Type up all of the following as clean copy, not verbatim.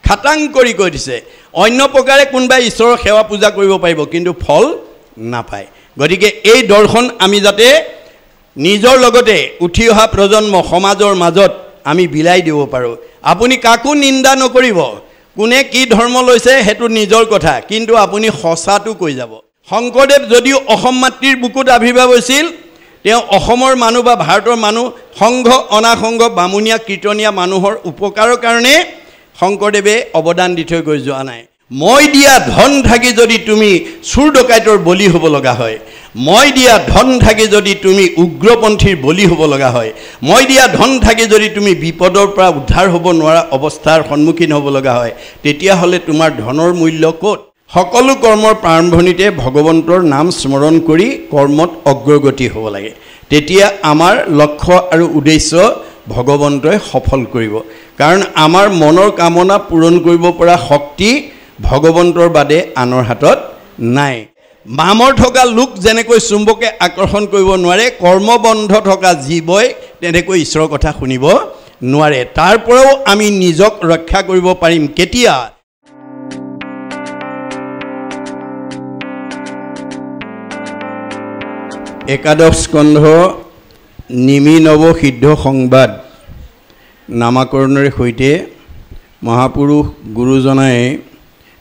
খাটাং কৰি কৈ দিছে অন্য প্ৰকাৰে কোনোবাই ঈশ্বৰৰ সেৱা পূজা কৰিব পাৰিব কিন্তু ফল নাপায় গতিকে এই দৰ্শন আমি যাতে নিজৰ লগতে উঠি অহা প্ৰজন্ম সমাজৰ মাজত আমি বিলাই দিব পাৰোঁ আপুনি কাকো নিন্দা নকৰিব কোনে কি ধৰ্ম লৈছে হেতু নিজৰ কথা কিন্তু আপুনি সঁচাটো কৈ যাব শংকৰদেৱ যদিও অসম মাতৃৰ বুকুত আবিৰ্ভাৱ হৈছিল তেওঁ অসমৰ মানুহ বা ভাৰতৰ মানুহ সংঘ অনাসংঘ বামুণীয়া কীৰ্তনীয়া মানুহৰ উপকাৰৰ কাৰণে শংকৰদেৱে অৱদান দি থৈ গৈ যোৱা নাই মই দিয়া ধন থাকি যদি তুমি চুৰ ডকাইতৰ বলি হ'ব লগা হয় মই দিয়া ধন থাকি যদি তুমি উগ্ৰপন্থীৰ বলি হ'ব লগা হয় মই দিয়া ধন থাকি যদি তুমি বিপদৰ পৰা উদ্ধাৰ হ'ব নোৱাৰা অৱস্থাৰ সন্মুখীন হ'ব লগা হয় তেতিয়াহ'লে তোমাৰ ধনৰ মূল্য ক'ত সকলো কৰ্মৰ প্ৰাৰম্ভণিতে ভগৱন্তৰ নাম স্মৰণ কৰি কৰ্মত অগ্ৰগতি হ'ব লাগে তেতিয়া আমাৰ লক্ষ্য আৰু উদ্দেশ্য ভগৱন্তই সফল কৰিব কাৰণ আমাৰ মনৰ কামনা পূৰণ কৰিব পৰা শক্তি ভগৱন্তৰ বাদে আনৰ হাতত নাই মামৰ থকা লোক যেনেকৈ চুম্বকে আকৰ্ষণ কৰিব নোৱাৰে কৰ্মবন্ধ থকা জীৱই তেনেকৈ ঈশ্বৰৰ কথা শুনিব নোৱাৰে তাৰ পৰাও আমি নিজক ৰক্ষা কৰিব পাৰিম কেতিয়া একাদশ স্কন্ধ নিমি নৱ সিদ্ধ সংবাদ নামাকৰণেৰে সৈতে মহাপুৰুষ গুৰুজনাই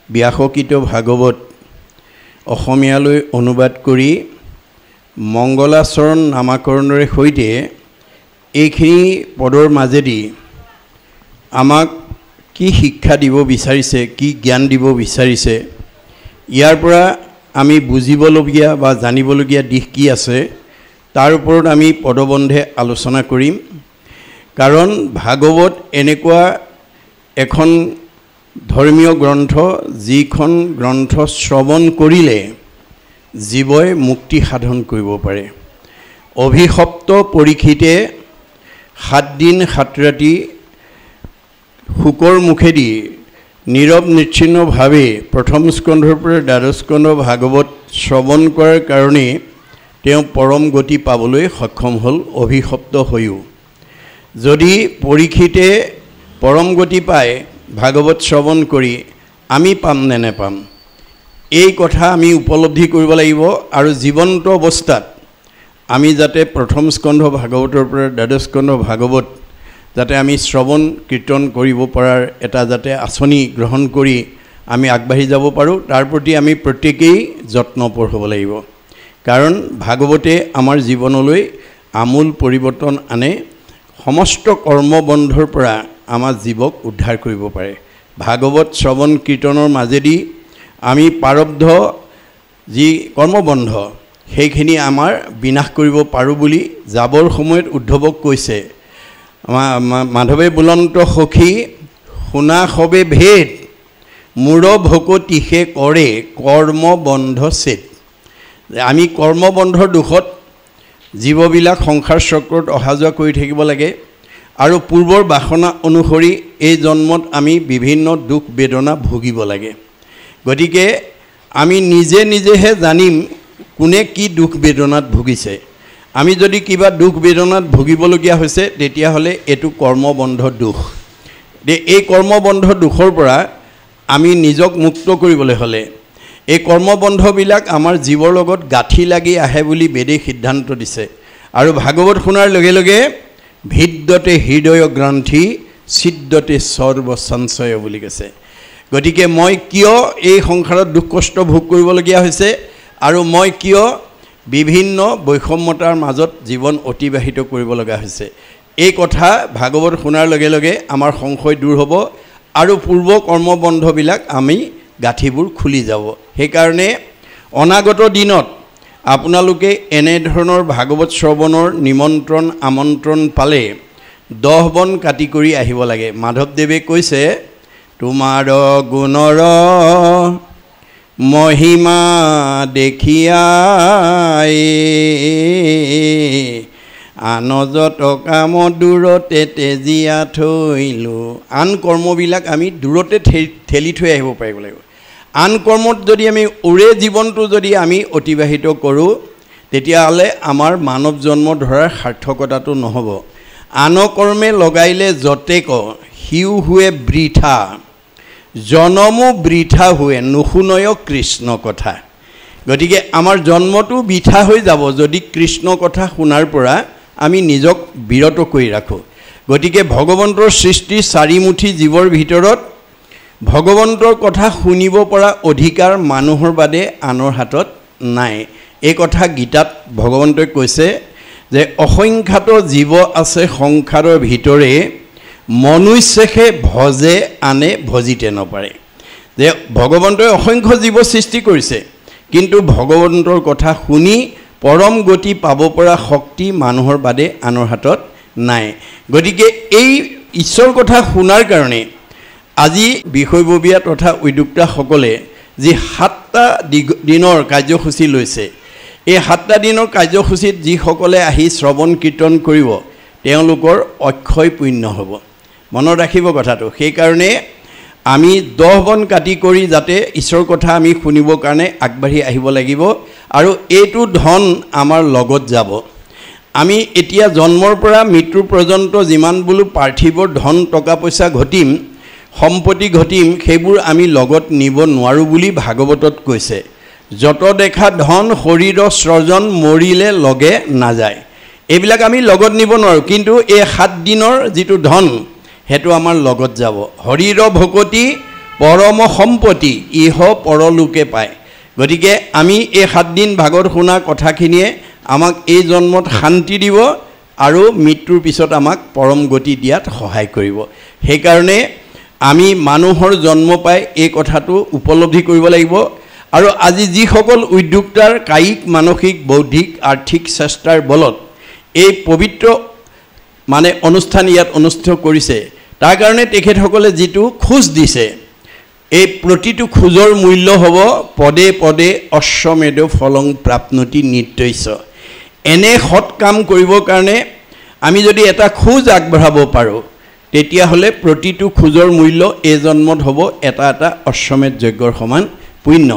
ব্যাসকৃত ভাগৱত অসমীয়ালৈ অনুবাদ কৰি মংগলাচৰণ নামাকৰণেৰে সৈতে এইখিনি পদৰ মাজেদি আমাক কি শিক্ষা দিব বিচাৰিছে কি জ্ঞান দিব বিচাৰিছে ইয়াৰ পৰা আমি বুজিবলগীয়া বা জানিবলগীয়া দিশ কি আছে তাৰ ওপৰত আমি পদবন্ধে আলোচনা কৰিম কাৰণ ভাগৱত এনেকুৱা এখন ধৰ্মীয় গ্ৰন্থ যিখন গ্ৰন্থ শ্ৰৱণ কৰিলে জীৱই মুক্তি সাধন কৰিব পাৰে অভিশপ্ত পৰীক্ষিতে 7 দিন 7 ৰাতি শুকৰ মুখেদি নীৰৱ নিচ্ছিন্নভাৱে প্ৰথম স্কন্ধৰ পৰা দ্বাদশ স্কন্ধ ভাগৱত শ্ৰৱণ কৰাৰ কাৰণে তেওঁ পৰম গতি পাবলৈ সক্ষম হ'ল অভিশপ্ত হৈও যদি পৰীক্ষিতে পৰম গতি পায় ভাগৱত শ্ৰৱণ কৰি আমি পাম নে নেপাম এই কথা আমি উপলব্ধি কৰিব লাগিব আৰু জীৱন্ত অৱস্থাত আমি যাতে প্ৰথম স্কন্ধ ভাগৱতৰ পৰা দ্বাদশ স্কন্ধ ভাগৱত যাতে আমি শ্ৰৱণ কীৰ্তন কৰিব পৰাৰ এটা যাতে আঁচনি গ্ৰহণ কৰি আমি আগবাঢ়ি যাব পাৰোঁ তাৰ প্ৰতি আমি প্ৰত্যেকেই যত্নপৰ হ'ব লাগিব কাৰণ ভাগৱতে আমাৰ জীৱনলৈ আমূল পৰিৱৰ্তন আনে সমস্ত কৰ্মবন্ধৰ পৰা আমাৰ জীৱক উদ্ধাৰ কৰিব পাৰে ভাগৱত শ্ৰৱণ কীৰ্তনৰ মাজেদি আমি প্ৰাৰব্ধ যি কৰ্মবন্ধ সেইখিনি আমাৰ বিনাশ কৰিব পাৰোঁ বুলি যাবৰ সময়ত উদ্ধৱক কৈছে মাধৱে বুলন্ত সখী শুনা সবে ভেদ মূৰ ভকতিহে কৰে কৰ্মবন্ধ ছেদ আমি কৰ্মবন্ধৰ দুখত জীৱবিলাক সংসাৰ চক্ৰত অহা যোৱা কৰি থাকিব লাগে আৰু পূৰ্বৰ বাসনা অনুসৰি এই জন্মত আমি বিভিন্ন দুখ বেদনা ভুগিব লাগে গতিকে আমি নিজে নিজেহে জানিম কোনে কি দুখ বেদনাত ভুগিছে আমি যদি কিবা দুখ বেদনাত ভুগিবলগীয়া হৈছে তেতিয়াহ'লে এইটো কৰ্মবন্ধ দুখ এই কৰ্মবন্ধ দুখৰ পৰা আমি নিজক মুক্ত কৰিবলৈ হ'লে এই কৰ্মবন্ধবিলাক আমাৰ জীৱৰ লগত গাঁঠি লাগি আহে বুলি বেদে সিদ্ধান্ত দিছে আৰু ভাগৱত শুনাৰ লগে লগে ভিদ্যতে হৃদয় গ্ৰন্থি ছিদ্যতে সৰ্ব সঞ্চয় বুলি কৈছে গতিকে মই কিয় এই সংসাৰত দুখ কষ্ট ভোগ কৰিবলগীয়া হৈছে আৰু মই কিয় বিভিন্ন বৈষম্যতাৰ মাজত জীৱন অতিবাহিত কৰিব লগা হৈছে এই কথা ভাগৱত শুনাৰ লগে লগে আমাৰ সংশয় দূৰ হ'ব আৰু পূৰ্ব কৰ্মবন্ধবিলাক আমি গাঁঠিবোৰ খুলি যাব সেইকাৰণে অনাগত দিনত আপোনালোকে এনে ধৰণৰ ভাগৱত শ্ৰৱণৰ নিমন্ত্ৰণ আমন্ত্ৰণ পালে 10 বন কাটি কৰি আহিব লাগে মাধৱদেৱে কৈছে তোমাৰ গুণৰ মহিমা দেখিয়াই আনজত কাম দূৰতে তেজিয়া থৈলোঁ আন কৰ্মবিলাক আমি দূৰতে ঠেলি থৈ আহিব পাৰিব লাগিব আন কৰ্মত যদি আমি ওৰে জীৱনটো যদি আমি অতিবাহিত কৰোঁ তেতিয়াহ'লে আমাৰ মানৱ জন্ম ধৰাৰ সাৰ্থকতাটো নহ'ব আন কৰ্মে লগাইলে যতে ক সিও হুৱে বৃথা জনমো বৃথা হুৱে নুশুনয় কৃষ্ণ কথা। গতিকে আমাৰ জন্মটো বৃথা হৈ যাব যদি কৃষ্ণ কথা শুনাৰ পৰা আমি নিজক বিৰত কৰি ৰাখোঁ। গতিকে ভগৱন্তৰ সৃষ্টি চাৰিমুঠি জীৱৰ ভিতৰত ভগৱন্তৰ কথা শুনিব পৰা অধিকাৰ মানুহৰ বাদে আনৰ হাতত নাই। এই কথা গীতাত ভগৱন্তই কৈছে যে অসংখ্যাত জীৱ আছে সংসাৰৰ ভিতৰে, মনুষ্যকে ভজে আনে ভজিতে নপাৰে। যে ভগৱন্তই অসংখ্য জীৱ সৃষ্টি কৰিছে, কিন্তু ভগৱন্তৰ কথা শুনি পৰম গতি পাব পৰা শক্তি মানুহৰ বাদে আনৰ হাতত নাই। গতিকে এই ঈশ্বৰ কথা শুনাৰ কাৰণে আজি বিষয়ববীয়া তথা উদ্যোক্তাসকলে যি 7টা দিনৰ কাৰ্যসূচী লৈছে, এই 7টা দিনৰ কাৰ্যসূচীত যিসকলে আহি শ্ৰৱণ কীৰ্তন কৰিব তেওঁলোকৰ অক্ষয় পুণ্য হ'ব। মনত ৰাখিব কথাটো। সেইকাৰণে আমি 10 বন কাটি কৰি যাতে ঈশ্বৰৰ কথা আমি শুনিবৰ কাৰণে আগবাঢ়ি আহিব লাগিব, আৰু এইটো ধন আমাৰ লগত যাব। আমি এতিয়া জন্মৰ পৰা মৃত্যু পৰ্যন্ত যিমান বোলো পাৰ্থিৱ ধন টকা পইচা ঘটিম, সম্পত্তি ঘটিম, সেইবোৰ আমি লগত নিব নোৱাৰোঁ বুলি ভাগৱতত কৈছে। যত দেখা ধন শৰীৰ স্ৰজন মৰিলে লগে নাযায়। এইবিলাক আমি লগত নিব নোৱাৰোঁ, কিন্তু এই 7 দিনৰ যিটো ধন সেইটো আমাৰ লগত যাব। শৰীৰ ভকতি পৰম সম্পত্তি ইহ পৰলোকে পায়। গতিকে আমি এই 7 দিন ভাগৱত শুনা কথাখিনিয়ে আমাক এই জন্মত শান্তি দিব আৰু মৃত্যুৰ পিছত আমাক পৰম গতি দিয়াত সহায় কৰিব। সেইকাৰণে আমি মানুহৰ জন্ম পাই এই কথাটো উপলব্ধি কৰিব লাগিব। আৰু আজি যিসকল উদ্যোক্তাৰ কায়িক মানসিক বৌদ্ধিক আৰ্থিক চেষ্টাৰ বলত এই পবিত্ৰ অনুষ্ঠান ইয়াত অনুষ্ঠিত কৰিছে, তাৰ কাৰণে তেখেতসকলে যিটো খোজ দিছে, এই প্ৰতিটো খোজৰ মূল্য হ'ব পদে পদে অশ্বমেধ ফলং প্ৰাপ্নতি নিত্যৈছ। এনে সৎ কাম কৰিবৰ কাৰণে আমি যদি এটা খোজ আগবঢ়াব পাৰোঁ, তেতিয়াহ'লে প্ৰতিটো খোজৰ মূল্য এই জন্মত হ'ব এটা এটা অশ্বমেধ যজ্ঞৰ সমান পুণ্য।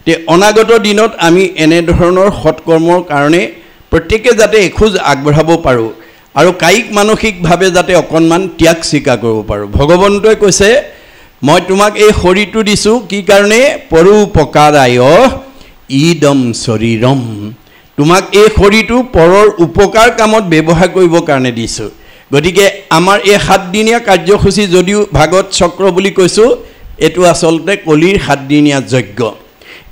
তে অনাগত দিনত আমি এনেধৰণৰ সৎকৰ্মৰ কাৰণে প্ৰত্যেকে যাতে এখোজ আগবঢ়াব পাৰোঁ আৰু কায়িক মানসিকভাৱে যাতে অকণমান ত্যাগ স্বীকাৰ কৰিব পাৰোঁ। ভগৱন্তই কৈছে মই তোমাক এই শৰীৰটো দিছোঁ কি কাৰণে? পৰোপকাৰায় ইদম শৰীৰম। তোমাক এই শৰীৰটো পৰৰ উপকাৰ কামত ব্যৱহাৰ কৰিবৰ কাৰণে দিছোঁ। গতিকে আমাৰ এই 7 দিনীয়া কাৰ্যসূচী যদিও ভাগৱত চক্ৰ বুলি কৈছোঁ, এইটো আচলতে কলিৰ 7 দিনীয়া যজ্ঞ।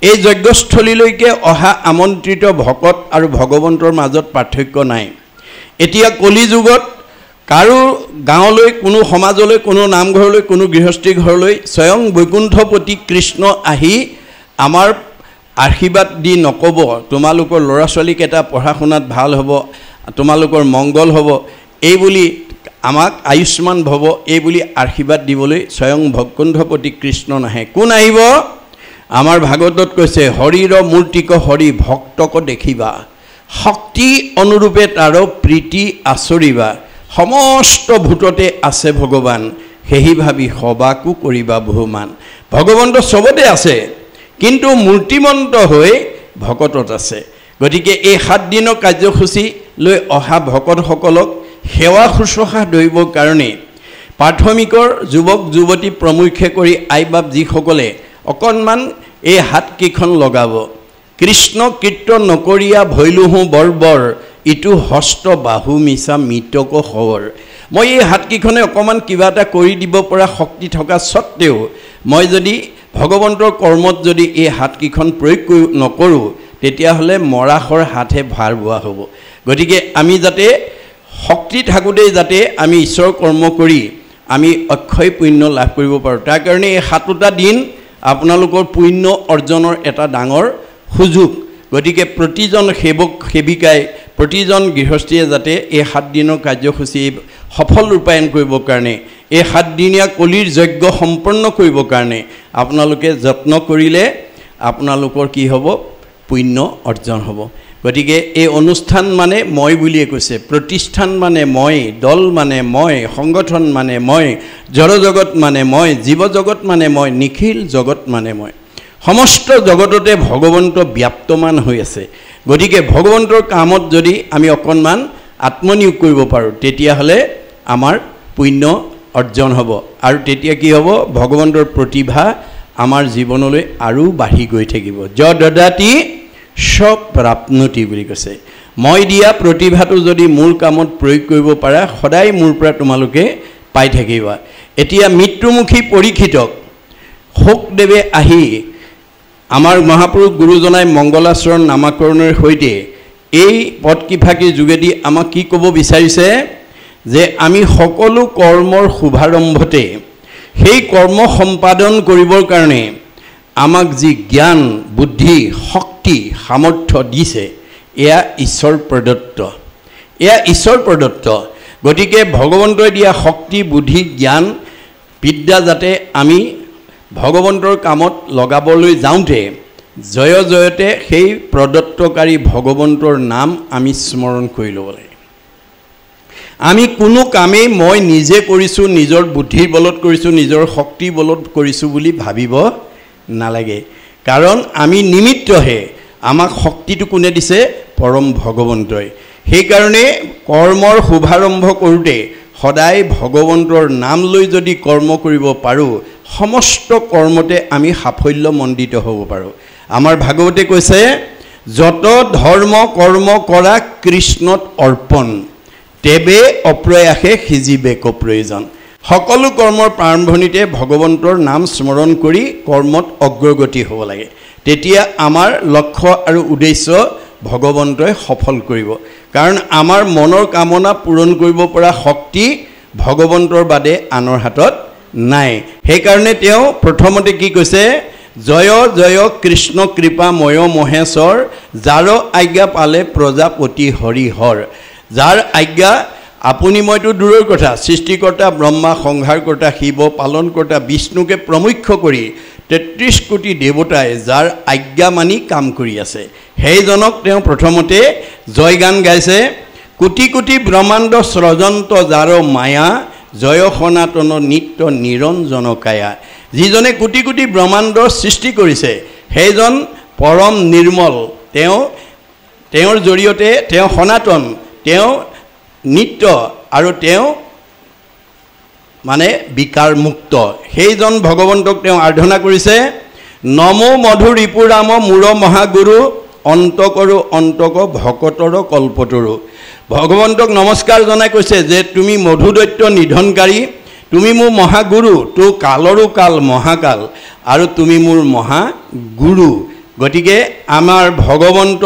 এই যজ্ঞস্থলীলৈকে অহা আমন্ত্ৰিত ভকত আৰু ভগৱন্তৰ মাজত পাৰ্থক্য নাই। এতিয়া কলি যুগত কাৰো গাঁৱলৈ, কোনো সমাজলৈ, কোনো নামঘৰলৈ, কোনো গৃহস্থী ঘৰলৈ স্বয়ং বৈকুণ্ঠপতি কৃষ্ণ আহি আমাৰ আশীৰ্বাদ দি নক'ব তোমালোকৰ ল'ৰা ছোৱালীকেইটা পঢ়া শুনাত ভাল হ'ব, তোমালোকৰ মংগল হ'ব, এই বুলি আমাক আয়ুষ্মান ভৱ এই বুলি আশীৰ্বাদ দিবলৈ স্বয়ং বৈকুণ্ঠপতি কৃষ্ণ নাহে। কোন আহিব? আমাৰ ভাগৱতত কৈছে হৰিৰ মূৰ্তিক হৰি ভক্তক দেখিবা, শক্তি অনুৰূপে তাৰ প্ৰীতি আচৰিবা, সমস্ত ভূততে আছে ভগৱান, সেহি ভাবি সবাকো কৰিবা বহুমান। ভগৱন্ত চবতে আছে, কিন্তু মূৰ্তিমন্ত হৈ ভকতত আছে। গতিকে এই 7 দিনৰ কাৰ্যসূচী লৈ অহা ভকতসকলক সেৱা শুশ্ৰূষা ধৰিবৰ কাৰণে প্ৰাথমিকৰ যুৱক যুৱতী প্ৰমুখ্যে কৰি আই বাপ যিসকলে অকণমান এই হাতকেইখন লগাব। কৃষ্ণ কীৰ্তন নকৰিয়া ভৈলোহো বৰ্বৰ, ইটো হস্ত বাহু মিছা মৃতক হবৰ। মই এই হাতকেইখনে অকণমান কিবা এটা কৰি দিব পৰা শক্তি থকা স্বত্তেও মই যদি ভগৱন্তৰ কৰ্মত যদি এই হাতকেইখন প্ৰয়োগ নকৰোঁ, তেতিয়াহ'লে মৰাশৰ হাতহে ভাৰ বোৱা হ'ব। গতিকে আমি যাতে শক্তি থাকোঁতেই যাতে আমি ঈশ্বৰ কৰ্ম কৰি আমি অক্ষয় পুণ্য লাভ কৰিব পাৰোঁ, তাৰ কাৰণে এই 7টা দিন আপোনালোকৰ পুণ্য অৰ্জনৰ এটা ডাঙৰ সুযোগ। গতিকে প্ৰতিজন সেৱক সেৱিকাই, প্ৰতিজন গৃহস্থীয়ে যাতে এই 7 দিনৰ কাৰ্যসূচী সফল ৰূপায়ণ কৰিবৰ কাৰণে, এই 7 দিনীয়া কলিৰ যজ্ঞ সম্পন্ন কৰিবৰ কাৰণে আপোনালোকে যত্ন কৰিলে আপোনালোকৰ কি হ'ব? পুণ্য অৰ্জন হ'ব। গতিকে এই অনুষ্ঠান মানে মই বুলিয়ে কৈছে, প্ৰতিষ্ঠান মানে মই, দল মানে মই, সংগঠন মানে মই, জড়জগত মানে মই, জীৱ জগত মানে মই, নিখিল জগত মানে মই। সমস্ত জগততে ভগৱন্ত ব্যাপ্তমান হৈ আছে। গতিকে ভগৱন্তৰ কামত যদি আমি অকণমান আত্মনিয়োগ কৰিব পাৰোঁ, তেতিয়াহ'লে আমাৰ পুণ্য অৰ্জন হ'ব আৰু তেতিয়া কি হ'ব ভগৱন্তৰ প্ৰতিভা আমাৰ জীৱনলৈ আৰু বাঢ়ি গৈ থাকিব যদদাতি স্বপ্ৰাপ্নতি বুলি কৈছে মই দিয়া প্ৰতিভাটো যদি মোৰ কামত প্ৰয়োগ কৰিব পাৰা সদায় মোৰ পৰা তোমালোকে পাই থাকিবা এতিয়া মৃত্যুমুখী পৰীক্ষিতক শোকদেৱে আহি আমাৰ মহাপুৰুষ গুৰুজনাই মংগলাচৰণ নামাকৰণৰ সৈতে এই পদকিফাকিৰ যোগেদি আমাক কি ক'ব বিচাৰিছে যে আমি সকলো কৰ্মৰ শুভাৰম্ভতে সেই কৰ্ম সম্পাদন কৰিবৰ কাৰণে আমাক যি জ্ঞান বুদ্ধি শক্তি সামৰ্থ্য দিছে এয়া ঈশ্বৰ প্ৰদত্ত গতিকে ভগৱন্তই দিয়া শক্তি বুদ্ধি জ্ঞান বিদ্যা যাতে আমি ভগৱন্তৰ কামত লগাবলৈ যাওঁতে জয় জয়তে সেই প্ৰদত্তকাৰী ভগৱন্তৰ নাম আমি স্মৰণ কৰি ল'ব লাগে আমি কোনো কামেই মই নিজে কৰিছোঁ নিজৰ বুদ্ধিৰ বলত কৰিছোঁ নিজৰ শক্তিৰ বলত কৰিছোঁ বুলি ভাবিব নালাগে কাৰণ আমি নিমিত্তহে আমাক শক্তিটো কোনে দিছে পৰম ভগৱন্তই সেইকাৰণে কৰ্মৰ শুভাৰম্ভ কৰোঁতে সদায় ভগৱন্তৰ নাম লৈ যদি কৰ্ম কৰিব পাৰোঁ সমস্ত কৰ্মতে আমি সাফল্যমণ্ডিত হ'ব পাৰোঁ আমাৰ ভাগৱতে কৈছে যত ধৰ্ম কৰ্ম কৰা কৃষ্ণত অৰ্পণ তেবে অপ্ৰয়াসে সিজিবে প্ৰয়োজন সকলো কৰ্মৰ প্ৰাৰম্ভণিতে ভগৱন্তৰ নাম স্মৰণ কৰি কৰ্মত অগ্ৰগতি হ'ব লাগে তেতিয়া আমাৰ লক্ষ্য আৰু উদ্দেশ্য ভগৱন্তই সফল কৰিব কাৰণ আমাৰ মনৰ কামনা পূৰণ কৰিব পৰা শক্তি ভগৱন্তৰ বাদে আনৰ হাতত নাই সেইকাৰণে তেওঁ প্ৰথমতে কি কৈছে জয় জয় কৃষ্ণ কৃপা ময় মহেশ্বৰ যাৰ আজ্ঞা পালে প্ৰজাপতি হৰিহৰ যাৰ আজ্ঞা আপুনি মইতো দূৰৰ কথা সৃষ্টিকৰ্তা ব্ৰহ্মা সংহাৰকৰ্তা শিৱ পালনকৰ্তা বিষ্ণুকে প্ৰমুখ্য কৰি ৩৩ কোটি দেৱতাই যাৰ আজ্ঞা মানি কাম কৰি আছে সেইজনক তেওঁ প্ৰথমতে জয়গান গাইছে কোটি কোটি ব্ৰহ্মাণ্ড স্ৰজন্ত যাৰ মায়া জয় সনাতন নিত্য নিৰঞ্জন কায়া যিজনে কোটি কোটি ব্ৰহ্মাণ্ডৰ সৃষ্টি কৰিছে সেইজন পৰম নিৰ্মল তেওঁৰ জৰিয়তে তেওঁ সনাতন তেওঁ নিত্য আৰু তেওঁ মানে বিকাৰ মুক্ত সেইজন ভগৱন্তক তেওঁ আৰাধনা কৰিছে নমো মধু ৰিপুৰাম মূৰ মহাগুৰু অন্তক ভকতৰ কল্পতৰু ভগৱন্তক নমস্কাৰ জনাই কৈছে যে তুমি মধুদৈত্য নিধনকাৰী তুমি মোৰ মহাগুৰু তো কালৰো কাল মহাকাল আৰু তুমি মোৰ মহাগুৰু গতিকে আমাৰ ভগৱন্ত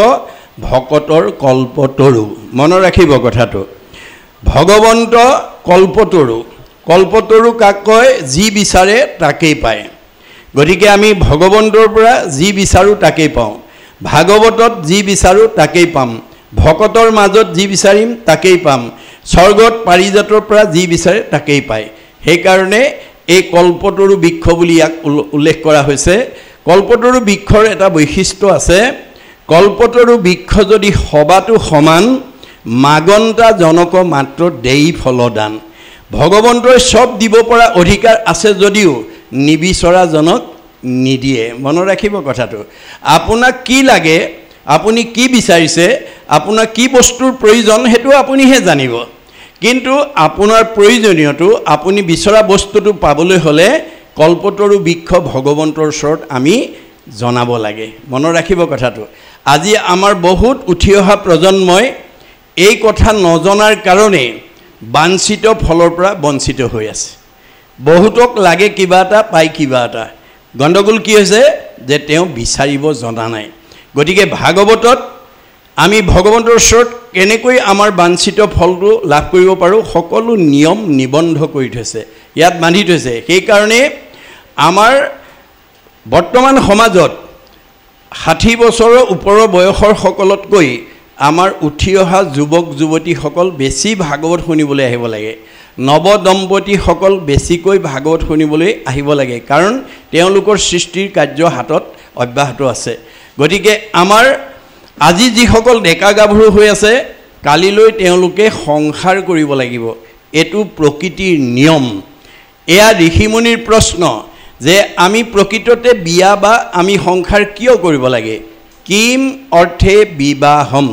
ভকতৰ কল্পতৰু মনত ৰাখিব কথাটো ভগৱন্ত কল্পতৰু কাক কয় যি বিচাৰে তাকেই পায় গতিকে আমি ভগৱন্তৰ পৰা যি বিচাৰোঁ তাকেই পাওঁ ভাগৱতত যি বিচাৰোঁ তাকেই পাম ভকতৰ মাজত যি বিচাৰিম তাকেই পাম স্বৰ্গত পাৰিজাতৰ পৰা যি বিচাৰে তাকেই পায় সেইকাৰণে এই কল্পতৰু বৃক্ষ বুলি ইয়াক উল্লেখ কৰা হৈছে কল্পতৰু বৃক্ষৰ এটা বৈশিষ্ট্য আছে কল্পতৰু বৃক্ষ যদি সবাতো সমান মাগন্তা জনক মাত্ৰ দেই ফলদান ভগৱন্তই সব দিব পৰা অধিকাৰ আছে যদিও নিবিচৰাজনক নিদিয়ে মনত ৰাখিব কথাটো আপোনাক কি লাগে আপুনি কি বিচাৰিছে আপোনাক কি বস্তুৰ প্ৰয়োজন হেতু আপুনিহে জানিব কিন্তু আপোনাৰ প্ৰয়োজনীয়টো আপুনি বিচৰা বস্তুটো পাবলৈ হলে কল্পতৰু বৃক্ষ ভগৱন্তৰ ওচৰত আমি জনাব লাগে মনত ৰাখিব কথাটো আজি আমাৰ বহুত উঠি অহা প্ৰজন্মই এই কথা নজনাৰ কাৰণে বাঞ্ছিত ফলৰ পৰা বঞ্চিত হৈ আছে বহুতক লাগে কিবা এটা পাই কিবা এটা গণ্ডগোল কি হৈছে যে তেওঁ বিচাৰিব জনা নাই গতিকে ভাগৱতত আমি ভগৱন্তৰ ওচৰত কেনেকৈ আমাৰ বাঞ্ছিত ফলটো লাভ কৰিব পাৰোঁ সকলো নিয়ম নিবন্ধ কৰি থৈছে ইয়াত বান্ধি থৈছে সেইকাৰণে আমাৰ বৰ্তমান সমাজত 60 বছৰৰ ওপৰৰ বয়সৰ সকলতকৈ আমাৰ উঠি অহা যুৱক যুৱতীসকল বেছি ভাগৱত শুনিবলৈ আহিব লাগে নৱ দম্পতীসকল বেছিকৈ ভাগৱত শুনিবলৈ আহিব লাগে কাৰণ তেওঁলোকৰ সৃষ্টিৰ কাৰ্য হাতত অব্যাহত আছে গতিকে আমাৰ আজি যিসকল ডেকা গাভৰু হৈ আছে কালিলৈ তেওঁলোকে সংসাৰ কৰিব লাগিব এটো প্ৰকৃতিৰ নিয়ম এয়া ঋষিমুনিৰ প্ৰশ্ন যে আমি প্ৰকৃততে বিয়া বা আমি সংসাৰ কিয় কৰিব লাগে কিম অৰ্থে বিবাহম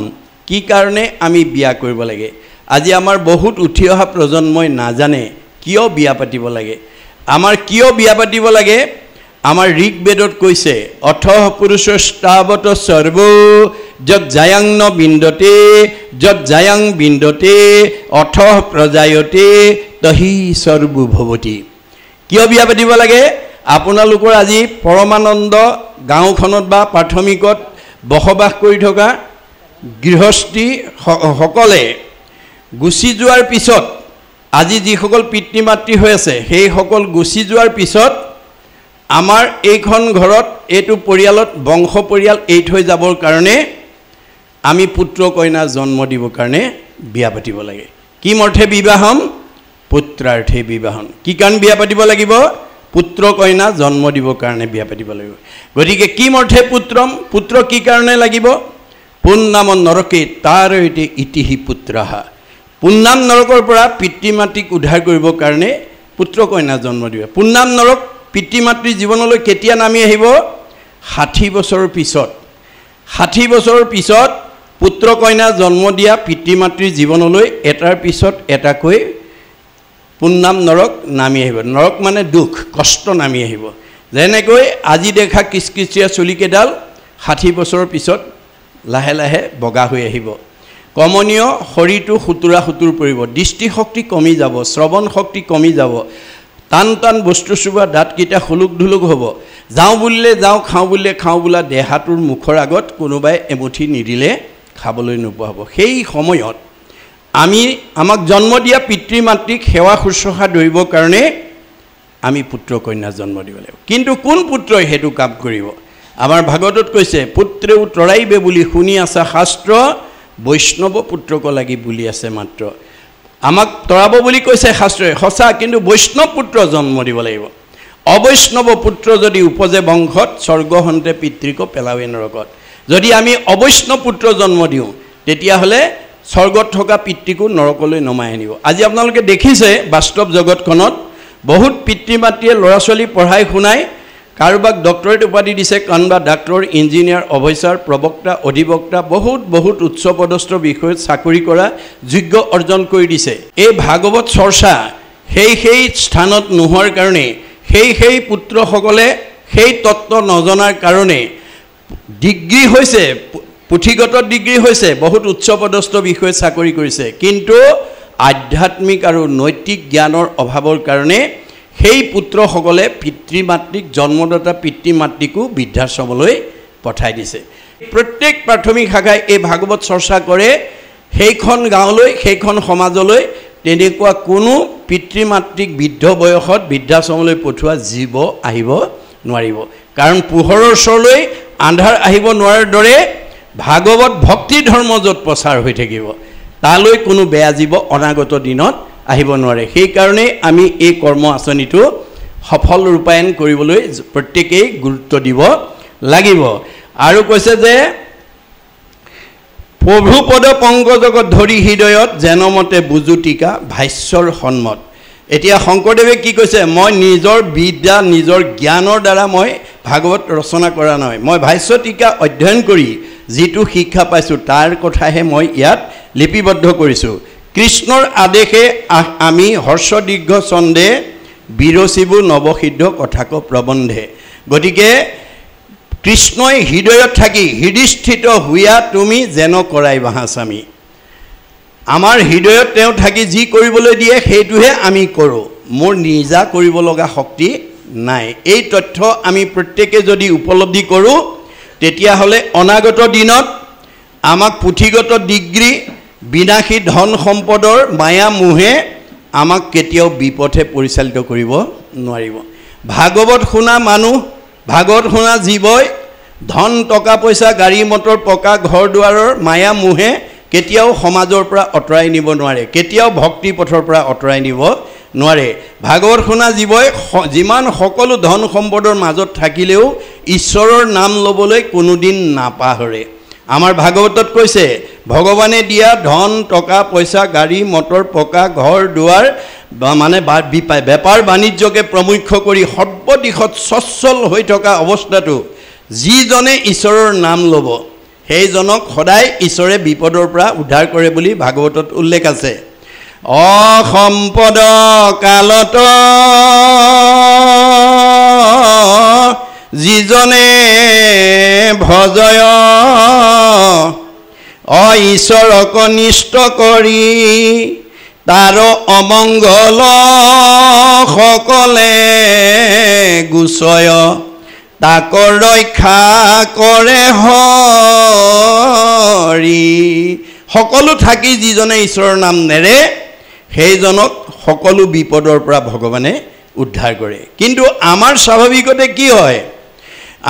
কি কাৰণে আমি বিয়া কৰিব লাগে আজি আমাৰ বহুত উঠি অহা প্ৰজন্মই নাজানে কিয় বিয়া পাতিব লাগে আমাৰ কিয় বিয়া পাতিব লাগে আমাৰ ঋগবেদত কৈছে অথ পুৰুষস্তাৱত সৰ্ব যত জায়াং ন বিন্দতে যত জায়াং বিন্দতে অথ প্ৰজায়তে তহি সৰ্ব ভৱতি কিয় বিয়া পাতিব লাগে আপোনালোকৰ আজি পৰমানন্দ গাঁওখনত বা প্ৰাথমিকত বসবাস কৰি থকা গৃহস্থী সকলে গুচি যোৱাৰ পিছত আজি যিসকল পিতৃ মাতৃ হৈ আছে সেই সকল গুচি যোৱাৰ পিছত আমাৰ এইখন ঘৰত এইটো পৰিয়ালত বংশ পৰিয়াল এই থৈ যাবৰ কাৰণে আমি পুত্ৰ কন্যা জন্ম দিবৰ কাৰণে বিয়া পাতিব লাগে কি মৰ্থে বিবাহম পুত্ৰাৰ্থে বিবাহম কি কাৰণ বিয়া পাতিব লাগিব পুত্ৰ কন্যা জন্ম দিবৰ কাৰণে বিয়া পাতিব লাগিব গতিকে কি মৰ্থে পুত্ৰম পুত্ৰ কি কাৰণে লাগিব পুন্নাম নৰকে তাৰ ইতিহি পুত্ৰহা পুন্নাম নৰকৰ পৰা পিতৃ মাতৃক উদ্ধাৰ কৰিবৰ কাৰণে পুত্ৰ কন্যা জন্ম দিব পুন্নাম নৰক পিতৃ মাতৃৰ জীৱনলৈ কেতিয়া নামি আহিব 60 বছৰৰ পিছত 60 বছৰৰ পিছত পুত্ৰ কন্যা জন্ম দিয়া পিতৃ মাতৃৰ জীৱনলৈ এটাৰ পিছত এটাকৈ পুন্নাম নৰক নামি আহিব নৰক মানে দুখ কষ্ট নামি আহিব যেনেকৈ আজি দেখা কিচকিচিয়া চুলিকেডাল 60 বছৰৰ পিছত লাহে লাহে বগা হৈ আহিব কমনীয় শৰীৰটো খুতুৰা খুতুৰ পৰিব দৃষ্টিশক্তি কমি যাব শ্ৰৱণ শক্তি কমি যাব টান টান বস্তু চুবা দাঁতকেইটা খুলুক ধুলুক হ'ব যাওঁ বুলিলে যাওঁ খাওঁ বুলিলে খাওঁ বোলা দেহাটোৰ মুখৰ আগত কোনোবাই এমুঠি নিদিলে খাবলৈ নোপোৱা হ'ব সেই সময়ত আমি আমাক জন্ম দিয়া পিতৃ মাতৃক সেৱা শুশ্ৰূষা ধৰিবৰ কাৰণে আমি পুত্ৰ কন্যা জন্ম দিব লাগিব কিন্তু কোন পুত্ৰই হেতু কাম কৰিব আমাৰ ভাগৱতত কৈছে পুত্ৰেও তৰাইবে বুলি শুনি আছে শাস্ত্ৰ বৈষ্ণৱ পুত্ৰক লাগি বুলি আছে মাত্ৰ আমাক তৰাব বুলি কৈছে শাস্ত্ৰই সঁচা কিন্তু বৈষ্ণৱ পুত্ৰ জন্ম দিব লাগিব অবৈষ্ণৱ পুত্ৰ যদি উপজে বংশত স্বৰ্গহন্তে পিতৃক পেলাৱে নৰকত যদি আমি অবৈষ্ণৱ পুত্ৰ জন্ম দিওঁ তেতিয়াহ'লে স্বৰ্গত থকা পিতৃকো নৰকলৈ নমাই আনিব আজি আপোনালোকে দেখিছে বাস্তৱ জগতখনত বহুত পিতৃ মাতৃয়ে ল'ৰা ছোৱালী পঢ়াই শুনাই কাৰোবাক ডক্টৰেট উপাধি দিছে কাৰোবাক ডাক্তৰ ইঞ্জিনিয়াৰ অফিচাৰ প্ৰবক্তা অধিবক্তা বহুত উচ্চ পদস্থ বিষয়ত চাকৰি কৰা যোগ্য অৰ্জন কৰি দিছে এই ভাগৱত চৰ্চা সেই স্থানত নোহোৱাৰ কাৰণে সেই পুত্ৰসকলে সেই তত্ত্ব নজনাৰ কাৰণে ডিগ্ৰী হৈছে পুথিগত ডিগ্ৰী হৈছে বহুত উচ্চ পদস্থ বিষয়ত চাকৰি কৰিছে কিন্তু আধ্যাত্মিক আৰু নৈতিক জ্ঞানৰ অভাৱৰ কাৰণে সেই পুত্ৰসকলে পিতৃ মাতৃক জন্মদাতা পিতৃ মাতৃকো বৃদ্ধাশ্ৰমলৈ পঠাই দিছে প্ৰত্যেক প্ৰাথমিক শাখাই এই ভাগৱত চৰ্চা কৰে সেইখন গাঁৱলৈ সেইখন সমাজলৈ তেনেকুৱা কোনো পিতৃ মাতৃক বৃদ্ধ বয়সত বৃদ্ধাশ্ৰমলৈ পঠোৱা জীৱ আহিব নোৱাৰিব কাৰণ পোহৰৰ ওচৰলৈ আন্ধাৰ আহিব নোৱাৰাৰ দৰে ভাগৱত ভক্তি ধৰ্ম য'ত প্ৰচাৰ হৈ থাকিব তালৈ কোনো বেয়া জীৱ অনাগত দিনত আহিব নোৱাৰে সেই কাৰণে আমি এই কৰ্ম আঁচনিটো সফল ৰূপায়ণ কৰিবলৈ প্ৰত্যেকেই গুৰুত্ব দিব লাগিব আৰু কৈছে যে প্ৰভু পদ পংকজগত ধৰি হৃদয়ত জনমতে বুজুটিকা ভাষ্যৰ সন্মত এতিয়া শংকৰদেৱে কি কৈছে মই নিজৰ বিদ্যা নিজৰ জ্ঞানৰ দ্বাৰা মই ভাগৱত ৰচনা কৰা নহয় মই ভাষ্য টিকা অধ্যয়ন কৰি যিটো শিক্ষা পাইছোঁ তাৰ কথাহে মই ইয়াত লিপিবদ্ধ কৰিছোঁ কৃষ্ণৰ আদেশে আমি হৰ্ষ দীৰ্ঘ ছন্দে বিৰচিবু নৱসিদ্ধ কথাক প্ৰবন্ধে গতিকে কৃষ্ণই হৃদয়ত থাকি হৃদয়স্থিত হুয়া তুমি যেন কৰাই বাহাস্বামী আমাৰ হৃদয়ত তেওঁ থাকি যি কৰিবলৈ দিয়ে সেইটোহে আমি কৰোঁ মোৰ নিজা কৰিব লগা শক্তি নাই এই তথ্য আমি প্ৰত্যেকে যদি উপলব্ধি কৰোঁ তেতিয়াহ'লে অনাগত দিনত আমাক পুথিগত ডিগ্ৰী বিনাশী ধন সম্পদৰ মায়া মোহে আমাক কেতিয়াও বিপথে পৰিচালিত কৰিব নোৱাৰিব ভাগৱত শুনা মানুহ ভাগৱত শুনা জীৱই ধন টকা পইচা গাড়ী মটৰ পকা ঘৰ দুৱাৰৰ মায়া মোহে কেতিয়াও সমাজৰ পৰা অতৰাই নিব নোৱাৰে কেতিয়াও ভক্তি পথৰ পৰা অতৰাই নিব নোৱাৰে ভাগৱত শুনা জীৱই যিমান সকলো ধন সম্পদৰ মাজত থাকিলেও ঈশ্বৰৰ নাম ল'বলৈ কোনোদিন নাপাহৰে আমাৰ ভাগৱতত কৈছে ভগৱানে দিয়া ধন টকা পইচা গাড়ী মটৰ পকা ঘৰ দুৱাৰ মানে বেপাৰ বাণিজ্যকে প্ৰমুখ্য কৰি সৰ্বদিশত সচ্ছল হৈ থকা অৱস্থাটো যিজনে ঈশ্বৰৰ নাম ল'ব সেইজনক সদায় ঈশ্বৰে বিপদৰ পৰা উদ্ধাৰ কৰে বুলি ভাগৱতত উল্লেখ আছে অসম্পদ কালত যিজনে ভজয় ঈশ্বৰক নিষ্ঠ কৰি তাৰ অমংগল সকলে গুচয় তাক ৰক্ষা কৰে হৰি সকলো থাকি যিজনে ঈশ্বৰৰ নাম নেৰে সেইজনক সকলো বিপদৰ পৰা ভগৱানে উদ্ধাৰ কৰে কিন্তু আমাৰ স্বাভাৱিকতে কি হয়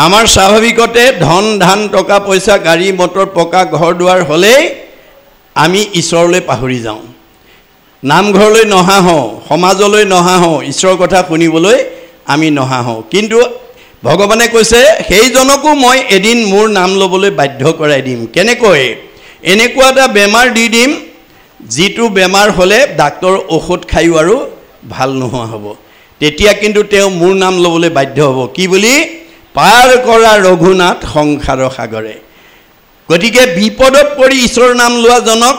আমাৰ স্বাভাৱিকতে ধন ধান টকা পইচা গাড়ী মটৰ পকা ঘৰ দুৱাৰ হ'লে আমি ঈশ্বৰলৈ পাহৰি যাওঁ নামঘৰলৈ নহা হওঁ সমাজলৈ নহা হওঁ ঈশ্বৰৰ কথা শুনিবলৈ আমি নহা হওঁ কিন্তু ভগৱানে কৈছে সেইজনকো মই এদিন মোৰ নাম ল'বলৈ বাধ্য কৰাই দিম কেনেকৈ এনেকুৱা এটা বেমাৰ দি দিম যিটো বেমাৰ হ'লে ডাক্তৰ ঔষধ খায়ো আৰু ভাল নোহোৱা হ'ব তেতিয়া কিন্তু তেওঁ মোৰ নাম ল'বলৈ বাধ্য হ'ব কি বুলি পাৰ কৰা ৰঘুনাথ সংসাৰৰ সাগৰে গতিকে বিপদত পৰি ঈশ্বৰৰ নাম লোৱা জনক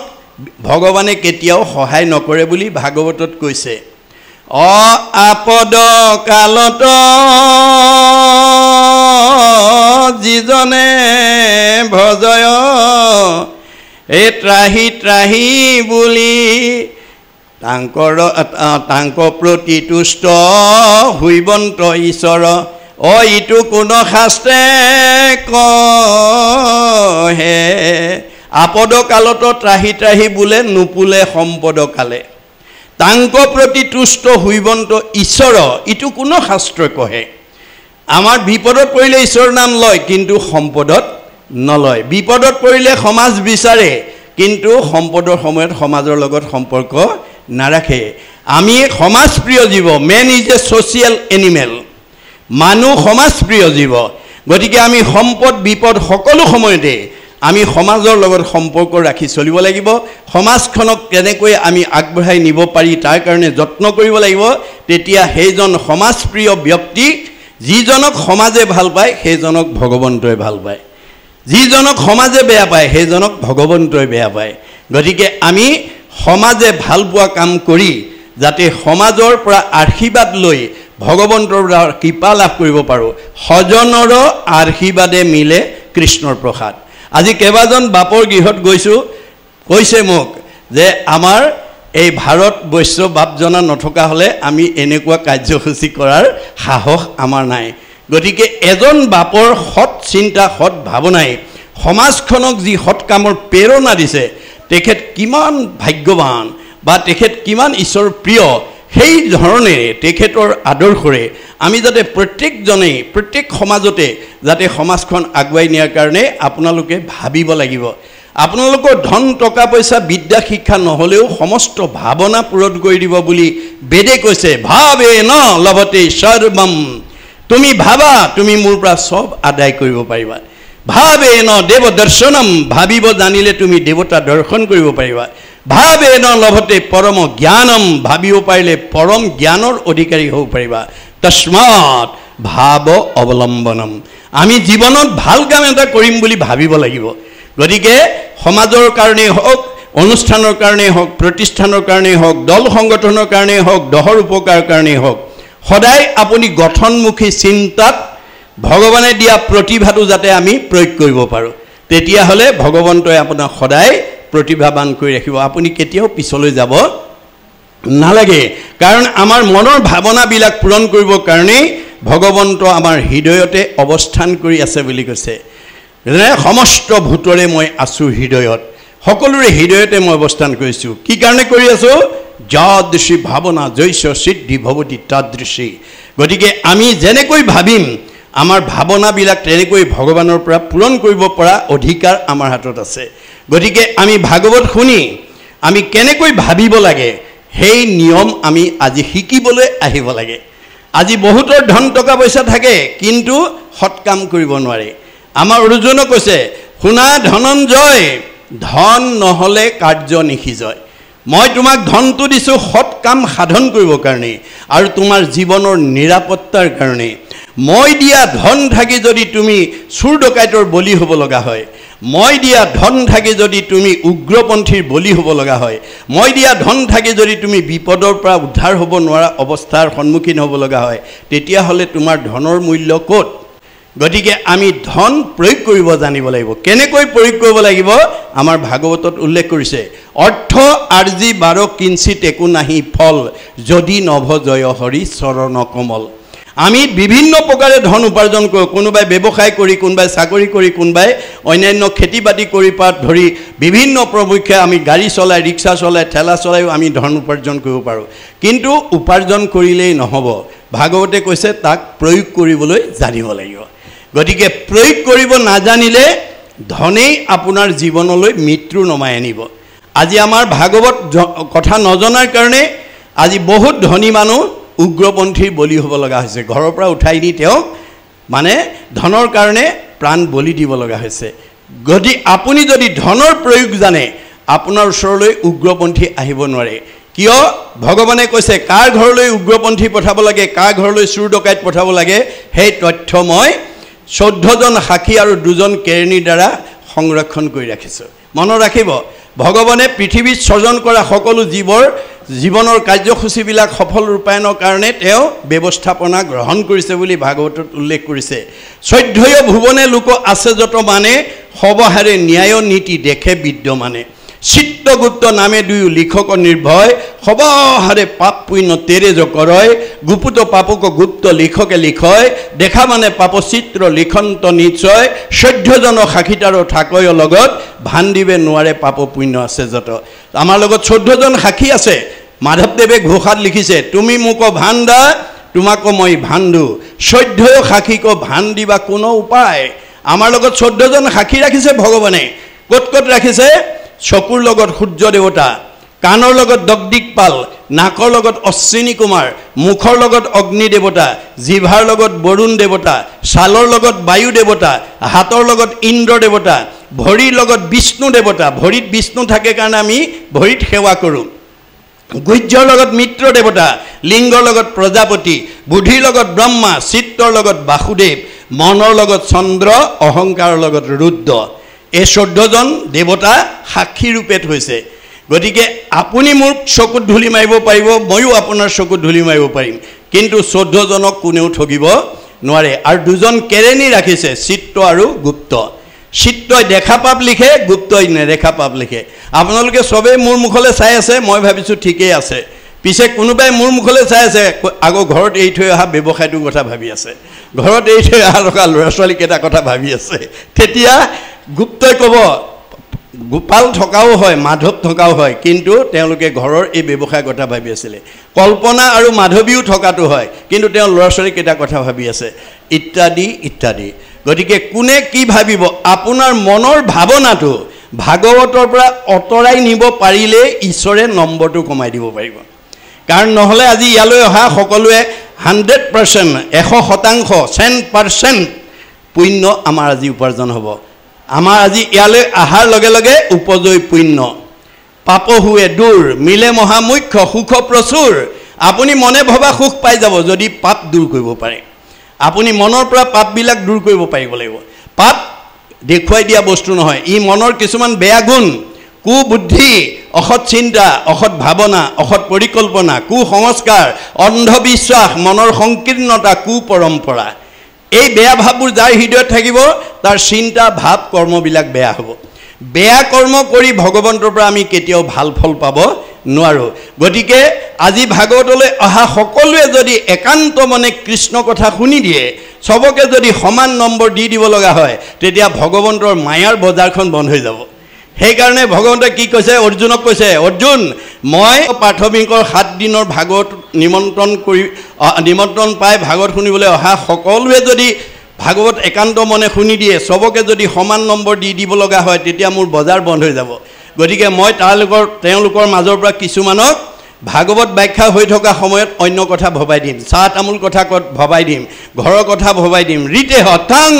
ভগৱানে কেতিয়াও সহায় নকৰে বুলি ভাগৱতত কৈছে আপদ কালত যিজনে ভজয় এই ত্ৰাহি ত্ৰাহি বুলি তাংক প্ৰতি তুষ্ট হৈবন্ত ঈশ্বৰ ইটো কোন শাস্ত্ৰে কহে আপদ কালত ত্ৰাহি ত্ৰাহি বোলে নুপুলে সম্পদ কালে তাংক প্ৰতি তুষ্ট হৈবন্ত ঈশ্বৰ ইটো কোন শাস্ত্ৰে কহে আমাৰ বিপদত পৰিলে ঈশ্বৰৰ নাম লয় কিন্তু সম্পদত নলয় বিপদত পৰিলে সমাজ বিচাৰে কিন্তু সম্পদৰ সময়ত সমাজৰ লগত সম্পৰ্ক নাৰাখে আমি সমাজপ্ৰিয় জীৱ man is a social animal মানুহ সমাজপ্ৰিয় জীৱ গতিকে আমি সম্পদ বিপদ সকলো সময়তে আমি সমাজৰ লগত সম্পৰ্ক ৰাখি চলিব লাগিব সমাজখনক কেনেকৈ আমি আগবঢ়াই নিব পাৰি তাৰ কাৰণে যত্ন কৰিব লাগিব তেতিয়া সেইজন সমাজপ্ৰিয় ব্যক্তি যিজনক সমাজে ভাল পায় সেইজনক ভগৱন্তই ভাল পায় যিজনক সমাজে বেয়া পায় সেইজনক ভগৱন্তই বেয়া পায় গতিকে আমি সমাজে ভাল পোৱা কাম কৰি যাতে সমাজৰ পৰা আশীৰ্বাদ লৈ ভগৱন্তৰ কৃপা লাভ কৰিব পাৰোঁ সজনৰ আশীৰ্বাদে মিলে কৃষ্ণৰ প্ৰসাদ আজি কেইবাজন বাপৰ গৃহত গৈছোঁ কৈছে মোক যে আমাৰ এই ভাৰত বৈশ্য বাপজনা নথকা হ'লে আমি এনেকুৱা কাৰ্যসূচী কৰাৰ সাহস আমাৰ নাই গতিকে এজন বাপৰ সৎ চিন্তা সৎ ভাৱনাই সমাজখনক যি সৎ কামৰ প্ৰেৰণা দিছে তেখেত কিমান ভাগ্যৱান বা তেখেত কিমান ঈশ্বৰ প্ৰিয় সেই ধৰণেৰে তেখেতৰ আদৰ্শৰে আমি যাতে প্ৰত্যেকজনেই প্ৰত্যেক সমাজতে যাতে সমাজখন আগুৱাই নিয়াৰ কাৰণে আপোনালোকে ভাবিব লাগিব আপোনালোকৰ ধন টকা পইচা বিদ্যা শিক্ষা নহ'লেও সমস্ত ভাৱনা পূৰণ কৰি দিব বুলি বেদে কৈছে ভাবে ন লভতে সৰ্বম তুমি ভাবা তুমি মোৰ পৰা সব আদায় কৰিব পাৰিবা ভাবে ন দেৱ দৰ্শনম ভাবিব জানিলে তুমি দেৱতা দৰ্শন কৰিব পাৰিবা ভাবে ন লভতে পৰম জ্ঞানম ভাবিব পাৰিলে পৰম জ্ঞানৰ অধিকাৰী হ'ব পাৰিবা তস্মাৎ ভাৱ অৱলম্বনম আমি জীৱনত ভাল কাম এটা কৰিম বুলি ভাবিব লাগিব গতিকে সমাজৰ কাৰণেই হওক অনুষ্ঠানৰ কাৰণেই হওক প্ৰতিষ্ঠানৰ কাৰণেই হওক দল সংগঠনৰ কাৰণেই হওক দহৰ উপকাৰ কাৰণেই হওক সদায় আপুনি গঠনমুখী চিন্তাত ভগৱানে দিয়া প্ৰতিভাটো যাতে আমি প্ৰয়োগ কৰিব পাৰোঁ তেতিয়াহ'লে ভগৱন্তই আপোনাক সদায় প্ৰতিভাবান কৰি ৰাখিব আপুনি কেতিয়াও পিছলৈ যাব নালাগে কাৰণ আমাৰ মনৰ ভাৱনাবিলাক পূৰণ কৰিবৰ কাৰণেই ভগৱন্ত আমাৰ হৃদয়তে অৱস্থান কৰি আছে বুলি কৈছে সমস্ত ভূতৰে মই আছোঁ হৃদয়ত সকলোৰে হৃদয়তে মই অৱস্থান কৰিছোঁ কি কাৰণে কৰি আছোঁ যাদৃশী ভাৱনা জৈশ সিদ্ধি ভৱতি তাদৃশী গতিকে আমি যেনেকৈ ভাবিম আমাৰ ভাৱনাবিলাক তেনেকৈ ভগৱানৰ পৰা পূৰণ কৰিব পৰা অধিকাৰ আমাৰ হাতত আছে গতিকে আমি ভাগৱত শুনি আমি কেনেকৈ ভাবিব লাগে সেই নিয়ম আমি আজি শিকিবলৈ আহিব লাগে আজি বহুতৰ ধন টকা পইচা থাকে কিন্তু সৎ কাম কৰিব নোৱাৰে আমাৰ অৰ্জুনে কৈছে শুনা ধনঞ্জয় ধন নহ'লে কাৰ্য নিশিজয় মই তোমাক ধনটো দিছোঁ সৎ কাম সাধন কৰিবৰ কাৰণে আৰু তোমাৰ জীৱনৰ নিৰাপত্তাৰ কাৰণে মই দিয়া ধন থাকি যদি তুমি চুৰ ডকাইতৰ বলি হ'ব লগা হয় মই দিয়া ধন থাকি যদি তুমি উগ্ৰপন্থীৰ বলি হ'ব লগা হয়, মই দিয়া ধন থাকি যদি তুমি বিপদৰ পৰা উদ্ধাৰ হ'ব নোৱাৰা অৱস্থাৰ সন্মুখীন হ'ব লগা হয়, তেতিয়াহ'লে তোমাৰ ধনৰ মূল্য ক'ত? গতিকে আমি ধন প্ৰয়োগ কৰিব জানিব লাগিব। কেনেকৈ প্ৰয়োগ কৰিব লাগিব? আমাৰ ভাগৱতত উল্লেখ কৰিছে, অৰ্থ আৰ্জি বাৰ কিঞ্চিত একো নাহি ফল, যদি নভ জয় হৰি চৰণ কমল। আমি বিভিন্ন প্ৰকাৰে ধন উপাৰ্জন কৰোঁ, কোনোবাই ব্যৱসায় কৰি, কোনোবাই চাকৰি কৰি, কোনোবাই অন্যান্য খেতি বাতি কৰি পাত ধৰি বিভিন্ন প্ৰমুখ্যে আমি গাড়ী চলাই, ৰিক্সা চলাই, ঠেলা চলাইও আমি ধন উপাৰ্জন কৰিব পাৰোঁ। কিন্তু উপাৰ্জন কৰিলেই নহ'ব, ভাগৱতে কৈছে তাক প্ৰয়োগ কৰিবলৈ জানিব লাগিব। গতিকে প্ৰয়োগ কৰিব নাজানিলে ধনেই আপোনাৰ জীৱনলৈ মৃত্যু নমাই আনিব। আজি আমাৰ ভাগৱত কথা নজনাৰ কাৰণে আজি বহুত ধনী মানুহ উগ্ৰপন্থীৰ বলি হ'ব লগা হৈছে। ঘৰৰ পৰা উঠাই নি তেওঁক মানে ধনৰ কাৰণে প্ৰাণ বলি দিব লগা হৈছে। গতিকে আপুনি যদি ধনৰ প্ৰয়োগ জানে, আপোনাৰ ওচৰলৈ উগ্ৰপন্থী আহিব নোৱাৰে। কিয়? ভগৱানে কৈছে কাৰ ঘৰলৈ উগ্ৰপন্থী পঠাব লাগে, কাৰ ঘৰলৈ চুৰ ডকাইত পঠাব লাগে, সেই তথ্য মই 14জন সাক্ষী আৰু 2জন কেৰেণীৰ দ্বাৰা সংৰক্ষণ কৰি ৰাখিছোঁ। মনত ৰাখিব, ভগৱানে পৃথিৱীত সৃজন কৰা সকলো জীৱনৰ কাৰ্যসূচীবিলাক সফল ৰূপায়ণৰ কাৰণে তেওঁ ব্যৱস্থাপনা গ্ৰহণ কৰিছে বুলি ভাগৱতত উল্লেখ কৰিছে। 14 ভুৱনে লোক আছে যত মানে, সবহাৰে ন্যায় নীতি দেখে বিদ্যমানে। চিত্তগুপ্ত নামে দুয়ো লিখক নিৰ্ভয়, সবহাৰে পাপ পুণ্য তেৰেজ কৰয়। গুপুত পাপক গুপ্ত লিখকে লিখয়, দেখা মানে পাপ চিত্ৰ লিখন্ত নিশ্চয়। 14জন সাক্ষীতাৰ থাকয় লগত, ভান্দিবে নোৱাৰে পাপ পুণ্য আছে যত। আমাৰ লগত 14জন সাক্ষী আছে। মাধৱদেৱে ঘোষাত লিখিছে, তুমি মোক ভান্দা, তোমাকো মই ভান্দু, 14 সাক্ষীক ভান্দিবা কোনো উপায়। আমাৰ লগত 14জন সাক্ষী ৰাখিছে ভগৱানে। ক'ত ক'ত ৰাখিছে? চকুৰ লগত সূৰ্য দেৱতা, কাণৰ লগত দগদিকপাল, নাকৰ লগত অশ্বিনী কুমাৰ, মুখৰ লগত অগ্নি দেৱতা, জিভাৰ লগত বৰুণ দেৱতা, ছালৰ লগত বায়ু দেৱতা, হাতৰ লগত ইন্দ্ৰ দেৱতা, ভৰিৰ লগত বিষ্ণু দেৱতা। ভৰিত বিষ্ণু থাকে কাৰণে আমি ভৰিত সেৱা কৰোঁ। গুহ্যৰ লগত মিত্ৰ দেৱতা, লিংগৰ লগত প্ৰজাপতি, বুদ্ধিৰ লগত ব্ৰহ্মা, চিত্তৰ লগত বাসুদেৱ, মনৰ লগত চন্দ্ৰ, অহংকাৰৰ লগত ৰুদ্ৰ। এই 14জন দেৱতা সাক্ষী ৰূপে থৈছে। গতিকে আপুনি মোৰ চকুত ধূলি মাৰিব পাৰিব, ময়ো আপোনাৰ চকুত ধূলি মাৰিব পাৰিম, কিন্তু 14জনক কোনেও ঠগিব নোৱাৰে। আৰু 2জন কেৰেণী ৰাখিছে, চিত্ত আৰু গুপ্ত। চিত্তই দেখা পাপ লিখে, গুপ্তই নেদেখা পাপ লিখে। আপোনালোকে চবেই মোৰ মুখলৈ চাই আছে, মই ভাবিছোঁ ঠিকেই আছে। পিছে কোনোবাই মোৰ মুখলৈ চাই আছে, আকৌ ঘৰত এৰি থৈ অহা ব্যৱসায়টোৰ কথা ভাবি আছে, ঘৰত এৰি থৈ অহা ল'ৰা ছোৱালীকেইটাৰ কথা ভাবি আছে। তেতিয়া গুপ্তই ক'ব, গোপাল থকাও হয়, মাধৱ থকাও হয়, কিন্তু তেওঁলোকে ঘৰৰ এই ব্যৱসায়ৰ কথা ভাবি আছিলে। কল্পনা আৰু মাধৱীও থকাটো হয়, কিন্তু তেওঁ ল'ৰা ছোৱালীকেইটাৰ কথা ভাবি আছে, ইত্যাদি ইত্যাদি। গতিকে কোনে কি ভাবিব, আপোনাৰ মনৰ ভাৱনাটো ভাগৱতৰ পৰা অঁতৰাই নিব পাৰিলে ঈশ্বৰে নম্বৰটো কমাই দিব পাৰিব। কাৰণ নহ'লে আজি ইয়ালৈ অহা সকলোৱে 100%, 100% পুণ্য আমাৰ আজি উপাৰ্জন হ'ব। আমাৰ আজি ইয়ালৈ অহাৰ লগে লগে উপজয় পুণ্য, পাপ হুৱে দূৰ, মিলে মহামুখ্য সুখ প্ৰচুৰ। আপুনি মনে ভবা সুখ পাই যাব যদি পাপ দূৰ কৰিব পাৰে। আপুনি মনৰ পৰা পাপবিলাক দূৰ কৰিব পাৰিব লাগিব। পাপ দেখুৱাই দিয়া বস্তু নহয়, ই মনৰ কিছুমান বেয়া গুণ, কুবুদ্ধি, অসৎ চিন্তা, অসৎ ভাৱনা, অসৎ পৰিকল্পনা, কুসংস্কাৰ, অন্ধবিশ্বাস, মনৰ সংকীৰ্ণতা, কুপৰম্পৰা। এই বেয়া ভাৱবোৰ যাৰ হৃদয়ত থাকিব, তাৰ চিন্তা ভাৱ কৰ্মবিলাক বেয়া হ'ব। বেয়া কৰ্ম কৰি ভগৱন্তৰ পৰা আমি কেতিয়াও ভাল ফল পাব নোৱাৰোঁ। গতিকে আজি ভাগৱতলৈ অহা সকলোৱে যদি একান্ত মনে কৃষ্ণ কথা শুনি দিয়ে, চবকে যদি সমান নম্বৰ দি দিব লগা হয়, তেতিয়া ভগৱন্তৰ মায়াৰ বজাৰখন বন্ধ হৈ যাব। সেইকাৰণে ভগৱন্তে কি কৈছে, অৰ্জুনক কৈছে, অৰ্জুন মই প্ৰাথমিকৰ 7 দিনৰ ভাগৱত নিমন্ত্ৰণ পাই ভাগৱত শুনিবলৈ অহা সকলোৱে যদি ভাগৱত একান্ত মনে শুনি দিয়ে, চবকে যদি সমান নম্বৰ দি দিব লগা হয়, তেতিয়া মোৰ বজাৰ বন্ধ হৈ যাব। গতিকে মই তেওঁলোকৰ মাজৰ পৰা কিছুমানক ভাগৱত ব্যাখ্যা হৈ থকা সময়ত অন্য কথা ভবাই দিম, চাহ তামোল কথা ভবাই দিম, ঘৰৰ কথা ভবাই দিম। ৰীতে হতাং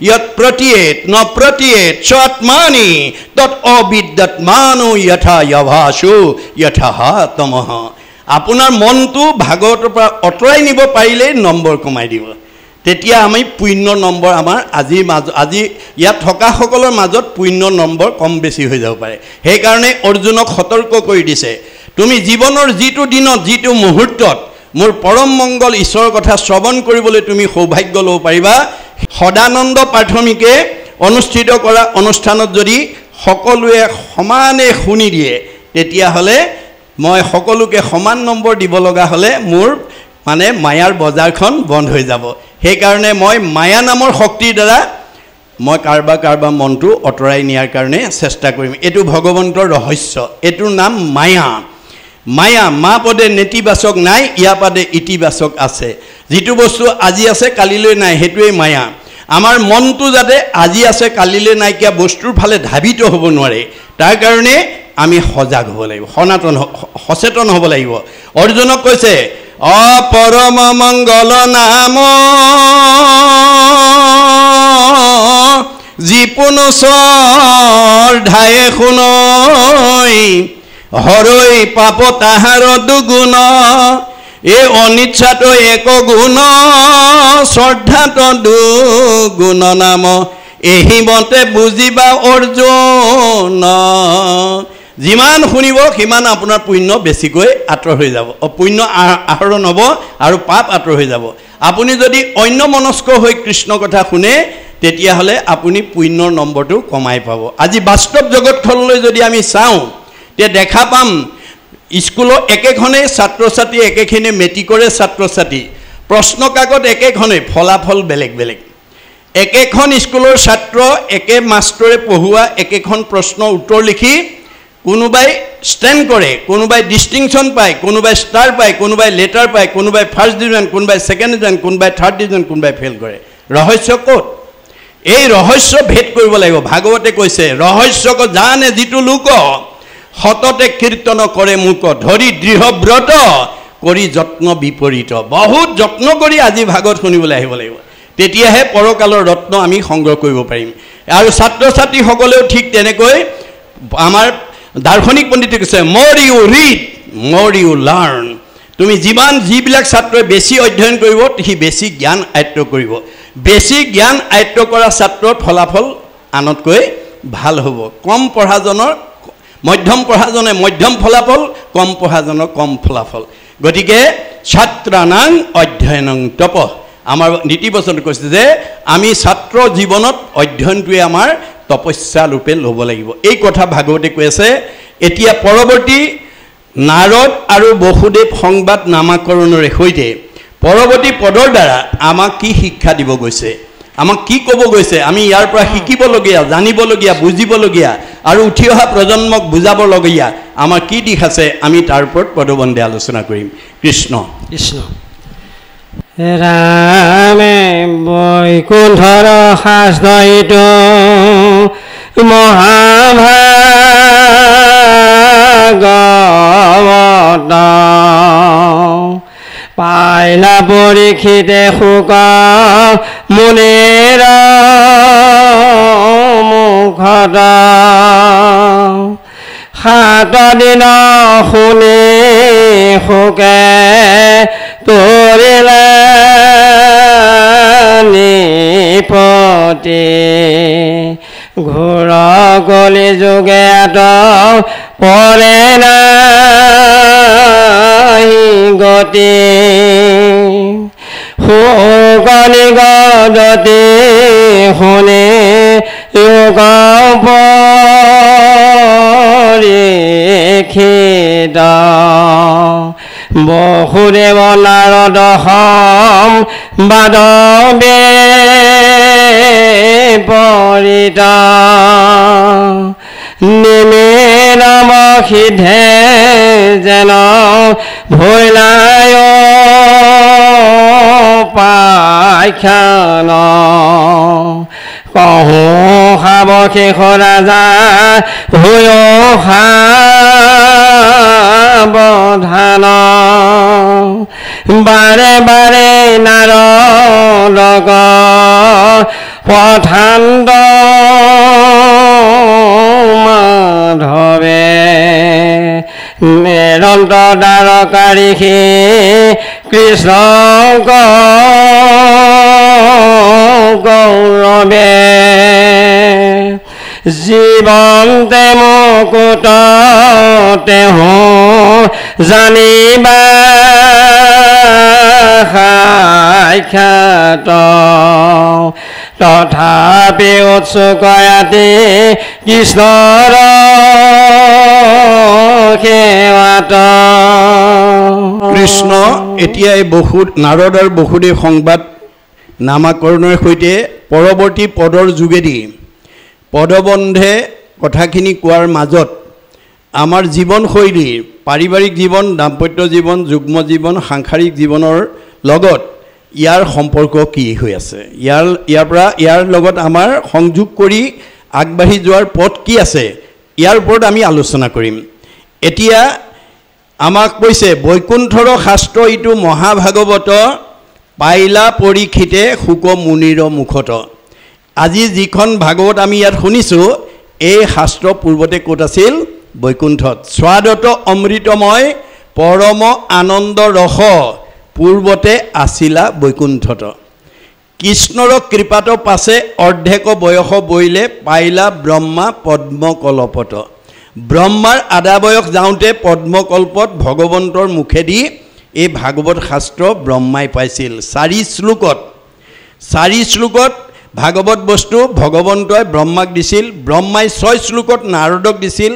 যত প্ৰতীয়েত ন প্ৰতীয়েত স্বাত্মানি তৎ অবিদ্যাত্মানো যথা যভাসু যথা তমঃ। আপোনাৰ মনটো ভাগৱতৰ পৰা আঁতৰাই নিব পাৰিলেই নম্বৰ কমাই দিব। তেতিয়া আমি পুণ্য নম্বৰ আমাৰ আজি ইয়াত থকা সকলৰ মাজত পুণ্য নম্বৰ কম বেছি হৈ যাব পাৰে সেইকাৰণে অৰ্জুনক সতৰ্ক কৰি দিছে তুমি জীৱনৰ যিটো দিনত যিটো মুহূৰ্তত মোৰ পৰম মংগল ঈশ্বৰৰ কথা শ্ৰৱণ কৰিবলৈ তুমি সৌভাগ্য ল'ব পাৰিবা সদানন্দ প্ৰাথমিকে অনুষ্ঠিত কৰা অনুষ্ঠানত যদি সকলোৱে সমানে শুনি দিয়ে তেতিয়াহ'লে মই সকলোকে সমান নম্বৰ দিব লগা হ'লে মোৰ মানে মায়াৰ বজাৰখন বন্ধ হৈ যাব সেইকাৰণে মই মায়া নামৰ শক্তিৰ দ্বাৰা মই কাৰোবাৰ মনটো অতৰাই নিয়াৰ কাৰণে চেষ্টা কৰিম এইটো ভগৱন্তৰ ৰহস্য এইটোৰ নাম মায়া মায়া মা পদে নেতিবাচক নাই ইয়া পদে ইতিবাচক আছে যিটো বস্তু আজি আছে কালিলৈ নাই সেইটোৱেই মায়া আমাৰ মনটো যাতে আজি আছে কালিলৈ নাইকিয়া বস্তুৰ ফালে ধাবিত হ'ব নোৱাৰে তাৰ কাৰণে আমি সজাগ হ'ব লাগিব সচেতন হ'ব লাগিব অৰ্জুনক কৈছে অপৰম মংগল নাম যিপুন শ্ৰদ্ধায়ে শুনৈ হৰৈ পাপ তাহাৰ দুগুণ এ অনিচ্ছাত এক গুণ শ্ৰদ্ধাত দুগুণ নাম এহিমতে বুজিবা অৰ্জুন যিমান শুনিব সিমান আপোনাৰ পুণ্য বেছিকৈ আঁতৰ হৈ যাব পুণ্য আহৰণ হ'ব আৰু পাপ আঁতৰ হৈ যাব আপুনি যদি অন্য মনস্ক হৈ কৃষ্ণ কথা শুনে তেতিয়াহ'লে আপুনি পুণ্যৰ নম্বৰটো কমাই পাব আজি বাস্তৱ জগতখনলৈ যদি আমি চাওঁ তে দেখা পাম স্কুলৰ একেখনে ছাত্ৰ ছাত্ৰী একেখিনি মেট্ৰিকৰে ছাত্ৰ ছাত্ৰী প্ৰশ্ন কাকত একেখনে ফলাফল বেলেগ বেলেগ একেখন স্কুলৰ ছাত্ৰ একে মাষ্টৰে পঢ়ুৱা একেখন প্ৰশ্ন উত্তৰ লিখি কোনোবাই ষ্টেণ্ড কৰে কোনোবাই ডিষ্টিংশ্যন পায় কোনোবাই ষ্টাৰ পায় কোনোবাই লেটাৰ পায় কোনোবাই ফাৰ্ষ্ট ডিভিজন কোনোবাই ছেকেণ্ড ডিভিজন কোনোবাই থাৰ্ড ডিভিজন কোনোবাই ফেইল কৰে ৰহস্য ক'ত এই ৰহস্য ভেদ কৰিব লাগিব ভাগৱতে কৈছে ৰহস্যক জানে যিটো লোক সততে কীৰ্তন কৰে মুক ধৰি দৃঢ় ব্ৰত কৰি যত্ন বিপৰীত বহুত যত্ন কৰি আজি ভাগৱত শুনিবলৈ আহিব লাগিব তেতিয়াহে পৰকালৰ ৰত্ন আমি সংগ্ৰহ কৰিব পাৰিম আৰু ছাত্ৰ ছাত্ৰীসকলেও ঠিক তেনেকৈ আমাৰ দাৰ্শনিক পণ্ডিতে কৈছে মোৰ ইউ ৰিড মোৰ ইউ লাৰ্ণ তুমি যিবিলাক ছাত্ৰই বেছি অধ্যয়ন কৰিব সি বেছি জ্ঞান আয়ত্ব কৰিব বেছি জ্ঞান আয়ত্ব কৰা ছাত্ৰৰ ফলাফল আনতকৈ ভাল হ'ব কম পঢ়াজনৰ মধ্যম পঢ়াজনে মধ্যম ফলাফল কম পঢ়াজনৰ কম ফলাফল গতিকে ছাত্ৰানাং অধ্যয়নং তপ আমাৰ নীতিবচন কৈছে যে আমি ছাত্ৰ জীৱনত অধ্যয়নটোৱে আমাৰ তপস্যা ৰূপে ল'ব লাগিব এই কথা ভাগৱতে কৈ আছে এতিয়া পৰৱৰ্তী নাৰদ আৰু বসুদেৱ সংবাদ নামাকৰণৰে সৈতে পৰৱৰ্তী পদৰ দ্বাৰা আমাক কি শিক্ষা দিব গৈছে আমাক কি ক'ব গৈছে আমি ইয়াৰ পৰা শিকিবলগীয়া জানিবলগীয়া বুজিবলগীয়া আৰু উঠি অহা প্ৰজন্মক বুজাবলগীয়া আমাৰ কি দিশ আছে আমি তাৰ ওপৰত পদবন্ধে আলোচনা কৰিম কৃষ্ণ কৃষ্ণ ৰামে বৈকুণ্ঠৰ শাস্ত্ৰইত মহাভাগৱত পাইলা পৰীক্ষিতে শুক মুনিৰ মুখত 7 দিন শুনি শুকে তৰিলে নিপতি ঘোৰ কলি যোগে পৰে নাই গতি শুকনি গতি শুনি যোগ পৰীক্ষিত বসুদেৱ নাৰদ সংবাদ বিপৰীত নিমিৰম সিদ্ধে যেন ভৈলায় পাখ্যান কহো খাব শেষ ৰাজা হৈ সাৱধান বাৰে বাৰে নাৰদক পঠান্ত মাধৱে নিৰন্তৰ দ্বাৰকাৰী কৃষ্ণক গৌৰৱে জীৱন্তে মুকুট তেহ জানিবা সাক্ষাৎ তথাপি উৎসুকয়াতি কৃষ্ণৰ সেৱাত কৃষ্ণ এতিয়াই নাৰদৰ বসুদেৱ সংবাদ নামাকৰণৰ সৈতে পৰৱৰ্তী পদৰ যোগেদি পদবন্ধে কথাখিনি কোৱাৰ মাজত আমাৰ জীৱনশৈলী পাৰিবাৰিক জীৱন দাম্পত্য জীৱন যুগ্ম জীৱন সাংসাৰিক জীৱনৰ লগত ইয়াৰ সম্পৰ্ক কি হৈ আছে ইয়াৰ লগত আমাৰ সংযোগ কৰি আগবাঢ়ি যোৱাৰ পথ কি আছে ইয়াৰ ওপৰত আমি আলোচনা কৰিম এতিয়া আমাক কৈছে বৈকুণ্ঠৰ শাস্ত্ৰ ইটো মহাভাগৱত পাইলা পৰীক্ষিতে শুক মুনিৰ মুখত আজি যিখন ভাগৱত আমি ইয়াত শুনিছোঁ এই শাস্ত্ৰ পূৰ্বতে ক'ত আছিল বৈকুণ্ঠত স্বাদত অমৃতময় পৰম আনন্দ ৰস পূৰ্বতে আছিলা বৈকুণ্ঠত কৃষ্ণৰ কৃপাত পাছে অৰ্ধেক বয়স বইলে পাইলা ব্ৰহ্মা পদ্মকল্পত ব্ৰহ্মাৰ আধা বয়স যাওঁতে পদ্মকল্পত ভগৱন্তৰ মুখেদি এই ভাগৱত শাস্ত্ৰ ব্ৰহ্মাই পাইছিল 4 শ্লোকত ভাগৱত বস্তু ভগৱন্তই ব্ৰহ্মাক দিছিল ব্ৰহ্মাই 6 শ্লোকত নাৰদক দিছিল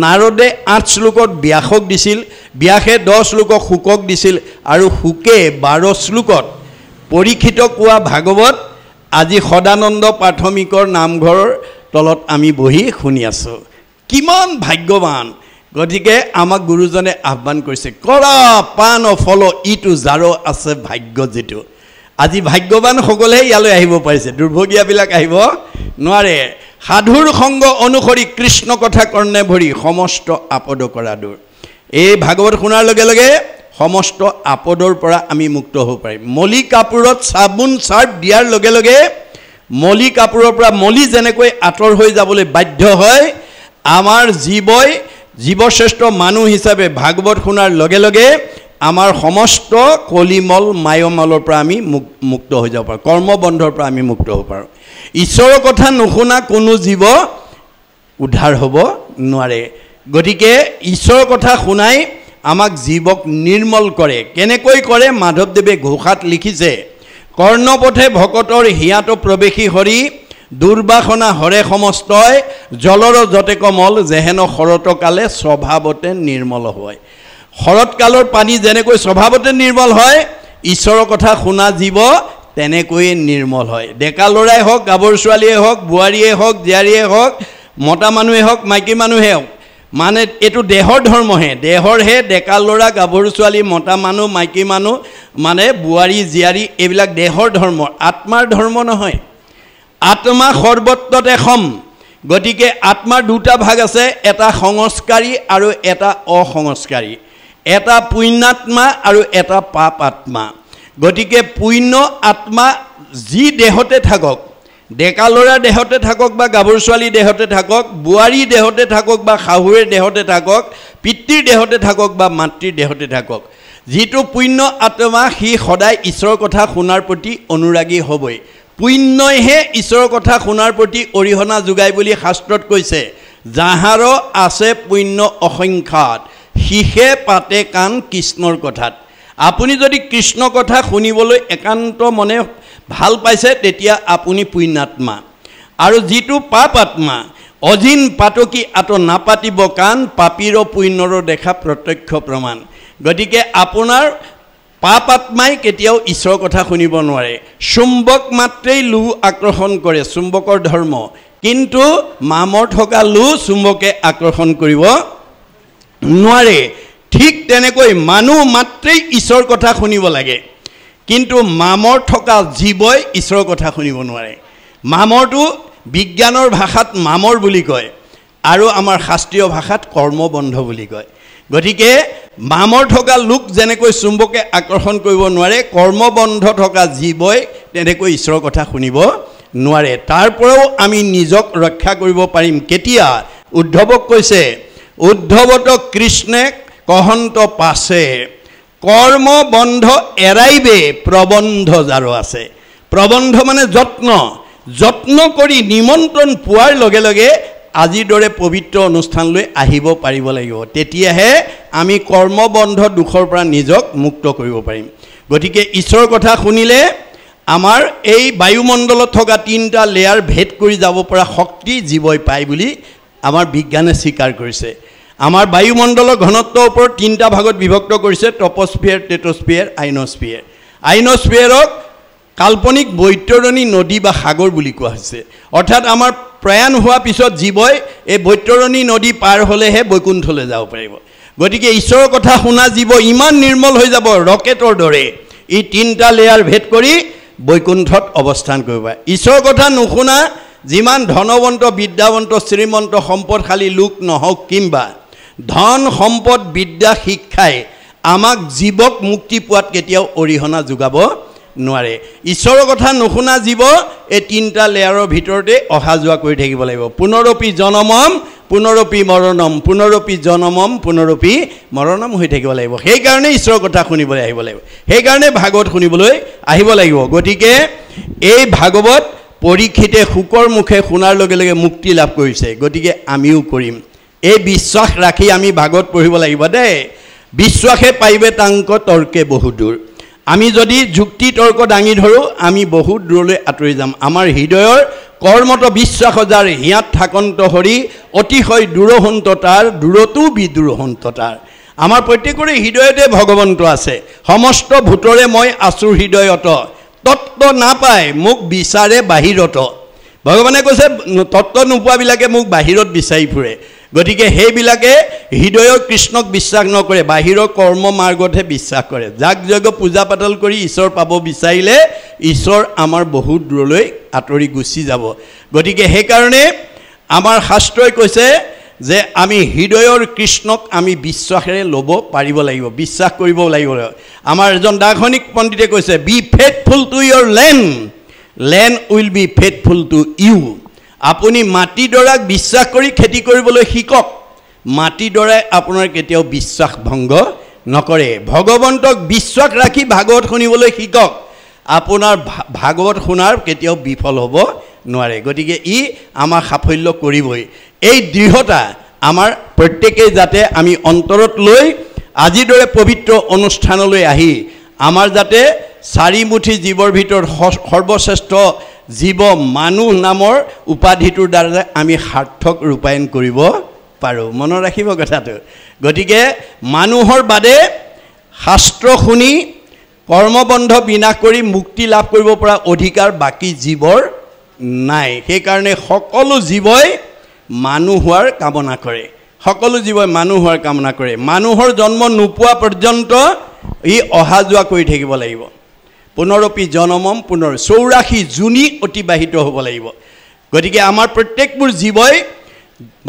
নাৰদে 8 শ্লোকত ব্যাসক দিছিল ব্যাসে 10 শ্লোকক শুকক দিছিল আৰু শুকে 12 শ্লোকত পৰীক্ষিত কোৱা ভাগৱত আজি সদানন্দ প্ৰাথমিকৰ নামঘৰৰ তলত আমি বহি শুনি আছোঁ কিমান ভাগ্যৱান গতিকে আমাক গুৰুজনে আহ্বান কৰিছে কৰা পান ফল ইটো যাৰ আছে ভাগ্য যেটো আজি ভাগ্যৱান সকলেহে ইয়ালৈ আহিব পাৰিছে দুৰ্ভগীয়াবিলাক আহিব নোৱাৰে সাধুৰ সংগ অনুসৰি কৃষ্ণ কথা কৰ্ণে ভৰি সমস্ত আপদ কৰা দূৰ এই ভাগৱত শুনাৰ লগে লগে সমস্ত আপদৰ পৰা আমি মুক্ত হ'ব পাৰিম মলি কাপোৰত চাবোন চাৰ্ফ দিয়াৰ লগে লগে মলি কাপোৰৰ পৰা মলি যেনেকৈ আঁতৰ হৈ যাবলৈ বাধ্য হয় আমাৰ জীৱশ্ৰেষ্ঠ মানুহ হিচাপে ভাগৱত শুনাৰ লগে লগে আমাৰ সমস্ত কলিমল মায়মলৰ পৰা আমি মুক্ত হৈ যাব পাৰোঁ কৰ্মবন্ধৰ পৰা আমি মুক্ত হ'ব পাৰোঁ ঈশ্বৰৰ কথা নুশুনা কোনো জীৱ উদ্ধাৰ হ'ব নোৱাৰে গতিকে ঈশ্বৰৰ কথা শুনাই আমাক জীৱক নিৰ্মল কৰে কেনেকৈ কৰে মাধৱদেৱে ঘোষাত লিখিছে কৰ্ণপথে ভকতৰ হিয়াত প্ৰৱেশী হৰি দুৰ্বাসনা হৰে সমস্তই জলৰ যতে কমল যেহেন শৰতকালে স্বভাৱতে নিৰ্মল হয় শৰতকালৰ পানী যেনেকৈ স্বভাৱতে নিৰ্মল হয় ঈশ্বৰৰ কথা শুনা জীৱ তেনেকৈয়ে নিৰ্মল হয় ডেকা ল'ৰাই হওক গাভৰু ছোৱালীয়ে হওক বোৱাৰীয়ে হওক জীয়াৰীয়ে হওক মতা মানুহে হওক মাইকী মানুহে হওক মানে এইটো দেহৰ ধৰ্মহে দেহৰহে ডেকা ল'ৰা গাভৰু ছোৱালী মতা মানুহ মাইকী মানুহ মানে বোৱাৰী জীয়াৰী এইবিলাক দেহৰ ধৰ্ম আত্মাৰ ধৰ্ম নহয় আত্মা সৰ্বত্ৰতে সম গতিকে আত্মাৰ দুটা ভাগ আছে এটা সংস্কাৰী আৰু এটা অসংস্কাৰী এটা পুণ্যাত্মা আৰু এটা পাপ আত্মা গতিকে পুণ্য আত্মা যি দেহতে থাকক ডেকা ল'ৰাৰ দেহতে থাকক বা গাভৰু ছোৱালী দেহতে থাকক বোৱাৰী দেহতে থাকক বা শাহুৱেৰ দেহতে থাকক পিতৃৰ দেহতে থাকক বা মাতৃৰ দেহতে থাকক যিটো পুণ্য আত্মা সি সদায় ঈশ্বৰৰ কথা শুনাৰ প্ৰতি অনুৰাগী হ'বই পুণ্যইহে ঈশ্বৰৰ কথা শুনাৰ প্ৰতি অৰিহণা যোগায় বুলি শাস্ত্ৰত কৈছে যাহাৰ আছে পুণ্য অসংখ্যাত সিহে পাতে কাণ কৃষ্ণৰ কথাত আপুনি যদি কৃষ্ণ কথা শুনিবলৈ একান্ত মনে ভাল পাইছে তেতিয়া আপুনি পুণ্যাত্মা আৰু যিটো পাপ আত্মা অজিন পাতকি আত নাপাতিব কাণ পাপীৰ পুণ্যৰ দেখা প্ৰত্যক্ষ প্ৰমাণ গতিকে আপোনাৰ পাপ আত্মাই কেতিয়াও ঈশ্বৰৰ কথা শুনিব নোৱাৰে চুম্বক মাত্ৰেই লু আকৰ্ষণ কৰে চুম্বকৰ ধৰ্ম কিন্তু মামৰ থকা লু চুম্বকে আকৰ্ষণ কৰিব নোৱাৰে ঠিক তেনেকৈ মানুহ মাত্ৰেই ঈশ্বৰৰ কথা শুনিব লাগে কিন্তু মামৰ থকা জীৱই ঈশ্বৰৰ কথা শুনিব নোৱাৰে মামৰটো বিজ্ঞানৰ ভাষাত মামৰ বুলি কয় আৰু আমাৰ শাস্ত্ৰীয় ভাষাত কৰ্মবন্ধ বুলি কয় গতিকে মামৰ থকা লোক যেনেকৈ চুম্বকে আকৰ্ষণ কৰিব নোৱাৰে কৰ্মবন্ধ থকা জীৱই তেনেকৈ ঈশ্বৰৰ কথা শুনিব নোৱাৰে তাৰ পৰাও আমি নিজক ৰক্ষা কৰিব পাৰিম কেতিয়া উদ্ধৱক কৈছে উদ্ধৱত কৃষ্ণে কহন্ত পাছে কৰ্ম বন্ধ এৰাইবে প্ৰবন্ধ যাৰ আছে প্ৰবন্ধ মানে যত্ন যত্ন কৰি নিমন্ত্ৰণ পোৱাৰ লগে লগে আজিৰ দৰে পবিত্ৰ অনুষ্ঠানলৈ আহিব পাৰিব লাগিব তেতিয়াহে আমি কৰ্মবন্ধ দুখৰ পৰা নিজক মুক্ত কৰিব পাৰিম গতিকে ঈশ্বৰৰ কথা শুনিলে আমাৰ এই বায়ুমণ্ডলত থকা তিনিটা লেয়াৰ ভেদ কৰি যাব পৰা শক্তি জীৱই পায় বুলি আমাৰ বিজ্ঞানে স্বীকাৰ কৰিছে আমাৰ বায়ুমণ্ডলৰ ঘনত্বৰ ওপৰত তিনিটা ভাগত বিভক্ত কৰিছে ট্ৰপস্ফিয়াৰ টেট্ৰস্ফিয়াৰ আইনস্ফিয়াৰক কাল্পনিক বৈতৰণী নদী বা সাগৰ বুলি কোৱা হৈছে অৰ্থাৎ আমাৰ প্ৰয়াণ হোৱাৰ পিছত জীৱই এই বৈতৰণী নদী পাৰ হ'লেহে বৈকুণ্ঠলৈ যাব পাৰিব গতিকে ঈশ্বৰৰ কথা শুনা জীৱ ইমান নিৰ্মল হৈ যাব ৰকেটৰ দৰে ই তিনিটা লেয়াৰ ভেদ কৰি বৈকুণ্ঠত অৱস্থান কৰিব ঈশ্বৰৰ কথা নুশুনা যিমান ধনৱন্ত বিদ্যাৱন্ত শ্ৰীমন্ত সম্পদশালী লোক নহওক কিংবা ধন সম্পদ বিদ্যা শিক্ষাই আমাক জীৱক মুক্তি পোৱাত কেতিয়াও অৰিহণা যোগাব নোৱাৰে ঈশ্বৰৰ কথা নুশুনা জীৱ এই তিনিটা লেয়াৰৰ ভিতৰতে অহা যোৱা কৰি থাকিব লাগিব পুনৰপি জনমম পুনৰপি মৰণম পুনৰপি জনমম পুনৰপি মৰণম হৈ থাকিব লাগিব সেইকাৰণে ঈশ্বৰৰ কথা শুনিবলৈ আহিব লাগিব সেইকাৰণে ভাগৱত শুনিবলৈ আহিব লাগিব গতিকে এই ভাগৱত পৰীক্ষিতে শুকৰ মুখে শুনাৰ লগে লগে মুক্তি লাভ কৰিছে গতিকে আমিও কৰিম এই বিশ্বাস ৰাখি আমি ভাগৱত পঢ়িব লাগিব দেই বিশ্বাসে পাইবে তাংক তৰ্কে বহুদূৰ আমি যদি যুক্তি তৰ্ক দাঙি ধৰোঁ আমি বহুত দূৰলৈ আঁতৰি যাম আমাৰ হৃদয়ৰ কৰ্মত বিশ্বাস যাৰ হিয়াত থাকন্ত হৰি অতিশয় দূৰহন্ত তাৰ দূৰতো বিদূৰহন্ত তাৰ আমাৰ প্ৰত্যেকৰে হৃদয়তে ভগৱন্ত আছে সমস্ত ভূতৰে মই আছো হৃদয়ত তত্ত্ব নাপায় মোক বিচাৰে বাহিৰত ভগৱানে কৈছে তত্ত্ব নোপোৱাবিলাকে মোক বাহিৰত বিচাৰি ফুৰে গতিকে সেইবিলাকে হৃদয়ৰ কৃষ্ণক বিশ্বাস নকৰে বাহিৰৰ কৰ্ম মাৰ্গতহে বিশ্বাস কৰে যাগ যজ্ঞ পূজা পাতল কৰি ঈশ্বৰ পাব বিচাৰিলে ঈশ্বৰ আমাৰ বহুত দূৰলৈ আঁতৰি গুচি যাব গতিকে সেইকাৰণে আমাৰ শাস্ত্ৰই কৈছে যে আমি হৃদয়ৰ কৃষ্ণক আমি বিশ্বাসেৰে ল'ব পাৰিব লাগিব বিশ্বাস কৰিব লাগিব আমাৰ এজন দাৰ্শনিক পণ্ডিতে কৈছে be faithful to your land will be faithful to you আপুনি মাটিডৰাক বিশ্বাস কৰি খেতি কৰিবলৈ শিকক মাটিডৰাই আপোনাৰ কেতিয়াও বিশ্বাস ভংগ নকৰে ভগৱন্তক বিশ্বাস ৰাখি ভাগৱত শুনিবলৈ শিকক আপোনাৰ ভাগৱত শুনাৰ কেতিয়াও বিফল হ'ব নোৱাৰে গতিকে ই আমাৰ সাফল্য কৰিবই এই দৃঢ়তা আমাৰ প্ৰত্যেকেই যাতে আমি অন্তৰত লৈ আজিৰ দৰে পবিত্ৰ অনুষ্ঠানলৈ আহি আমাৰ যাতে চাৰিমুঠি জীৱৰ ভিতৰত সৰ্বশ্ৰেষ্ঠ জীৱ মানুহ নামৰ উপাধিটোৰ দ্বাৰা আমি সাৰ্থক ৰূপায়ণ কৰিব পাৰোঁ মনত ৰাখিব কথাটো গতিকে মানুহৰ বাদে শাস্ত্ৰ শুনি কৰ্মবন্ধ বিনাশ কৰি মুক্তি লাভ কৰিব পৰা অধিকাৰ বাকী জীৱৰ নাই সেইকাৰণে সকলো জীৱই মানুহ হোৱাৰ কামনা কৰে সকলো জীৱই মানুহ হোৱাৰ কামনা কৰে মানুহৰ জন্ম নোপোৱা পৰ্যন্ত ই অহা যোৱা কৰি থাকিব লাগিব পুনৰপি জনমম পুনৰ 84 জুনি অতিবাহিত হ'ব লাগিব গতিকে আমাৰ প্ৰত্যেকবোৰ জীৱই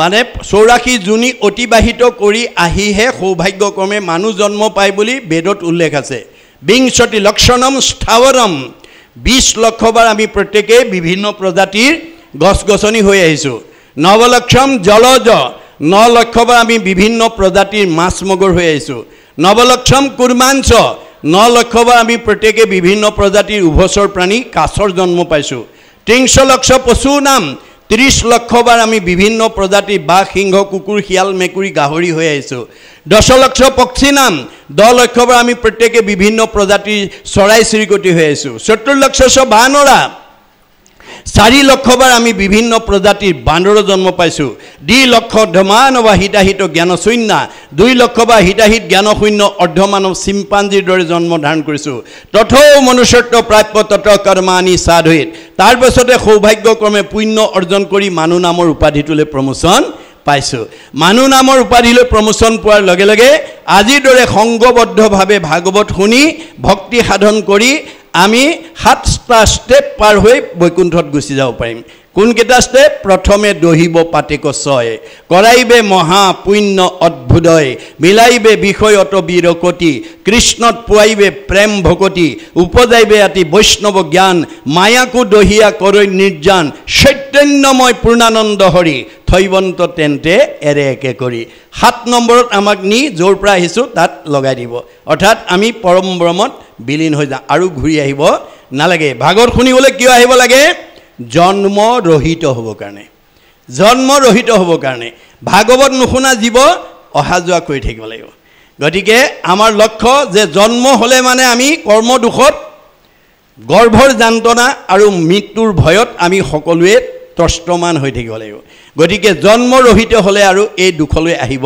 মানে 84 জুনি অতিবাহিত কৰি আহিহে সৌভাগ্যক্ৰমে মানুহ জন্ম পায় বুলি বেদত উল্লেখ আছে বিংশতি লক্ষণম স্থাৱৰম 20 লক্ষবাৰ আমি প্ৰত্যেকেই বিভিন্ন প্ৰজাতিৰ গছ গছনি হৈ আহিছোঁ নৱলক্ষম জলজ 9 লক্ষবাৰ আমি বিভিন্ন প্ৰজাতিৰ মাছ মগৰ হৈ আহিছোঁ নৱলক্ষম কুৰ্মাঞ্চ 9 লক্ষবাৰ আমি প্ৰত্যেকে বিভিন্ন প্ৰজাতিৰ উভচৰ প্ৰাণী কাছৰ জন্ম পাইছোঁ 300 লক্ষ পশু নাম 30 লক্ষবাৰ আমি বিভিন্ন প্ৰজাতিৰ বাঘ সিংহ কুকুৰ শিয়াল মেকুৰী গাহৰি হৈ আহিছোঁ 10 লক্ষ পক্ষী নাম 10 লক্ষবাৰ আমি প্ৰত্যেকে বিভিন্ন প্ৰজাতিৰ চৰাই চিৰিকটি হৈ আহিছোঁ 70 লক্ষ বানৰা 4 লক্ষবাৰ আমি বিভিন্ন প্ৰজাতিৰ বান্দৰ জন্ম পাইছোঁ 2 লক্ষ ধমানবা হিতাহিত জ্ঞানশূন্য 2 লক্ষবাৰ হিতাহিত জ্ঞানশূন্য অৰ্ধমানৱ চিম্পাঞ্জিৰ দৰে জন্ম ধাৰণ কৰিছোঁ তথৌ মনুষ্যত্ব প্ৰাপ্য তত কৰ্মাণি সাধুইত তাৰ পাছতে সৌভাগ্যক্ৰমে পুণ্য অৰ্জন কৰি মানুহ নামৰ উপাধিটোলৈ প্ৰমোচন পাইছোঁ মানুহ নামৰ উপাধিলৈ প্ৰমোচন পোৱাৰ লগে লগে আজিৰ দৰে সংগবদ্ধভাৱে ভাগৱত শুনি ভক্তি সাধন কৰি আমি 7টা ষ্টেপ পাৰ হৈ বৈকুণ্ঠত গুচি যাব পাৰিম কোনকেইটা ষ্টেপ প্ৰথমে দহিব পাতেক ছয় কৰাইবে মহা পুণ্য অদ্ভুদয় মিলাইবে বিষয়ত বীৰকতি কৃষ্ণত পুৱাইবে প্ৰেম ভকতি উপজাইবে আতি বৈষ্ণৱ জ্ঞান মায়াকো দহিয়া কৰৈ নিৰ্জান চৈতন্যময় পূৰ্ণানন্দ হৰি থৈবন্ত তেন্তে এৰে একে কৰি 7 নম্বৰত আমাক নি য'ৰ পৰা আহিছোঁ তাত লগাই দিব অৰ্থাৎ আমি পৰম ব্ৰহ্মত বিলীন হৈ যাওঁ আৰু ঘূৰি আহিব নালাগে ভাগৱত শুনিবলৈ কিয় আহিব লাগে জন্ম ৰহিত হ'বৰ কাৰণে জন্ম ৰহিত হ'বৰ কাৰণে ভাগৱত নুশুনা জীৱ অহা যোৱা কৰি থাকিব লাগিব গতিকে আমাৰ লক্ষ্য যে জন্ম হ'লে মানে আমি কৰ্ম দুখত গৰ্ভৰ যন্ত্ৰণা আৰু মৃত্যুৰ ভয়ত আমি সকলোৱে ত্ৰস্তমান হৈ থাকিব লাগিব গতিকে জন্ম ৰহিত হ'লে আৰু এই দুখলৈ আহিব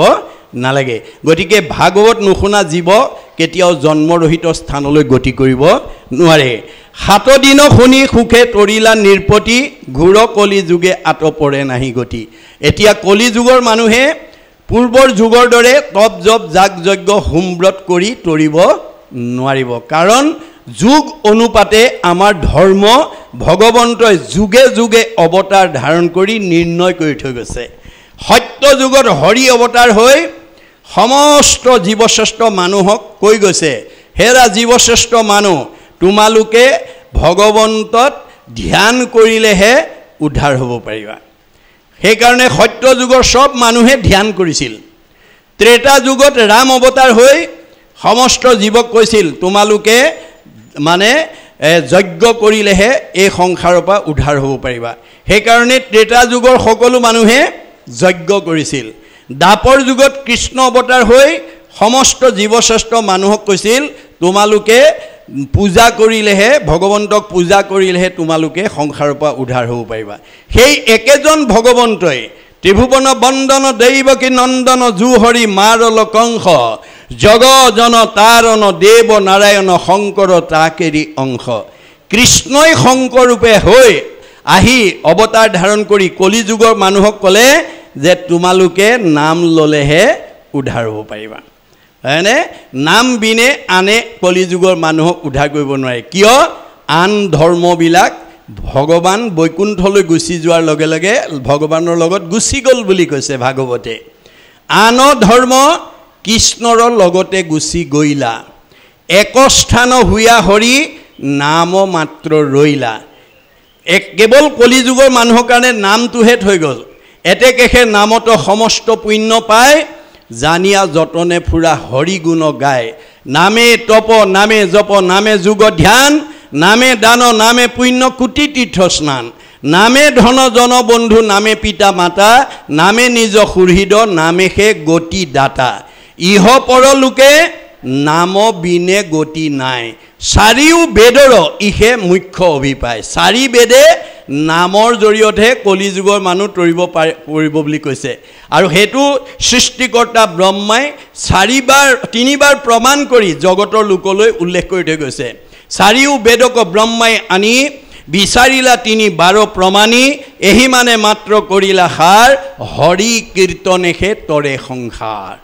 নালাগে গতিকে ভাগৱত নুশুনা জীৱ কেতিয়াও জন্ম ৰহিত স্থানলৈ গতি কৰিব নোৱাৰে 7 দিন শুনি সুখে তৰিলা নিৰপতি ঘূৰ কলি যুগে আতপৰে নাহি গতি এতিয়া কলি যুগৰ মানুহে পূৰ্বৰ যুগৰ দৰে তপ জপ যাগ যজ্ঞ হোমব্ৰত কৰি তৰিব নোৱাৰিব কাৰণ যুগ অনুপাতে আমাৰ ধৰ্ম ভগৱন্তই যুগে যুগে অৱতাৰ ধাৰণ কৰি নিৰ্ণয় কৰি থৈ গৈছে সত্য যুগত হৰি অৱতাৰ হৈ সমস্ত জীৱশ্ৰেষ্ঠ মানুহক কৈ গৈছে হেৰা জীৱশ্ৰেষ্ঠ মানুহ তোমালোকে ভগৱন্তত ধ্যান কৰিলেহে উদ্ধাৰ হ'ব পাৰিবা সেইকাৰণে সত্য যুগৰ সব মানুহে ধ্যান কৰিছিল ত্ৰেতা যুগত ৰাম অৱতাৰ হৈ সমস্ত জীৱক কৈছিল তোমালোকে মানে যজ্ঞ কৰিলেহে এই সংসাৰৰ পৰা উদ্ধাৰ হ'ব পাৰিবা সেইকাৰণে ত্ৰেতা যুগৰ সকলো মানুহে যজ্ঞ কৰিছিল দাপৰ যুগত কৃষ্ণ অৱতাৰ হৈ সমস্ত জীৱশ্ৰেষ্ঠ মানুহক কৈছিল তোমালোকে পূজা কৰিলেহে ভগৱন্তক পূজা কৰিলেহে তোমালোকে সংসাৰৰ পৰা উদ্ধাৰ হ'ব পাৰিবা সেই একেজন ভগৱন্তই ত্ৰিভুৱন বন্দন দৈৱকী নন্দন জুহৰি মাৰল কংস জগজন তাৰণ দেৱ নাৰায়ণ শংকৰ তাকেৰি অংশ কৃষ্ণই শংকৰ ৰূপে হৈ আহি অৱতাৰ ধাৰণ কৰি কলি যুগৰ মানুহক ক'লে যে তোমালোকে নাম ল'লেহে উদ্ধাৰ হ'ব পাৰিবা হয়নে নাম বিনে আনে কলি যুগৰ মানুহক উদ্ধাৰ কৰিব নোৱাৰে কিয় আন ধৰ্মবিলাক ভগৱান বৈকুণ্ঠলৈ গুচি যোৱাৰ লগে লগে ভগৱানৰ লগত গুচি গ'ল বুলি কৈছে ভাগৱতে আন ধৰ্ম কৃষ্ণৰ লগতে গুচি গইলা এক স্থান হুয়া হৰি নাম মাত্ৰ ৰইলা কেৱল কলি যুগৰ মানুহৰ কাৰণে নামটোহে থৈ গ'ল এতেকেহে নামত সমস্ত পুণ্য পায় জানিয়া যতনে ফুৰা হৰি গুণ গায় নামে তপ নামে জপ নামে যোগ ধ্যান নামে দান নামে পুণ্য কোটি তীৰ্থ স্নান নামে ধন জন বন্ধু নামে পিতা মাতা নামে নিজ সুহৃদ নামেহে গতি দাতা ইহ পৰলোকে নাম বিনে গতি নাই চাৰিও বেদৰ ইহে মুখ্য অভিপ্ৰায় চাৰি বেদে নামৰ জৰিয়তে কলি যুগৰ মানুহ তৰিব পাৰিব বুলি কৈছে আৰু হেতু সৃষ্টিকৰ্তা ব্ৰহ্মাই তিনিবাৰ প্ৰমাণ কৰি জগতৰ লোকলৈ উল্লেখ কৰি থৈ গৈছে চাৰিও বেদক ব্ৰহ্মাই আনি বিচাৰিলা 3 প্ৰমাণী এহি মানে মাত্ৰ কৰিলা সাৰ হৰি কীৰ্তনেহে তৰে সংসাৰ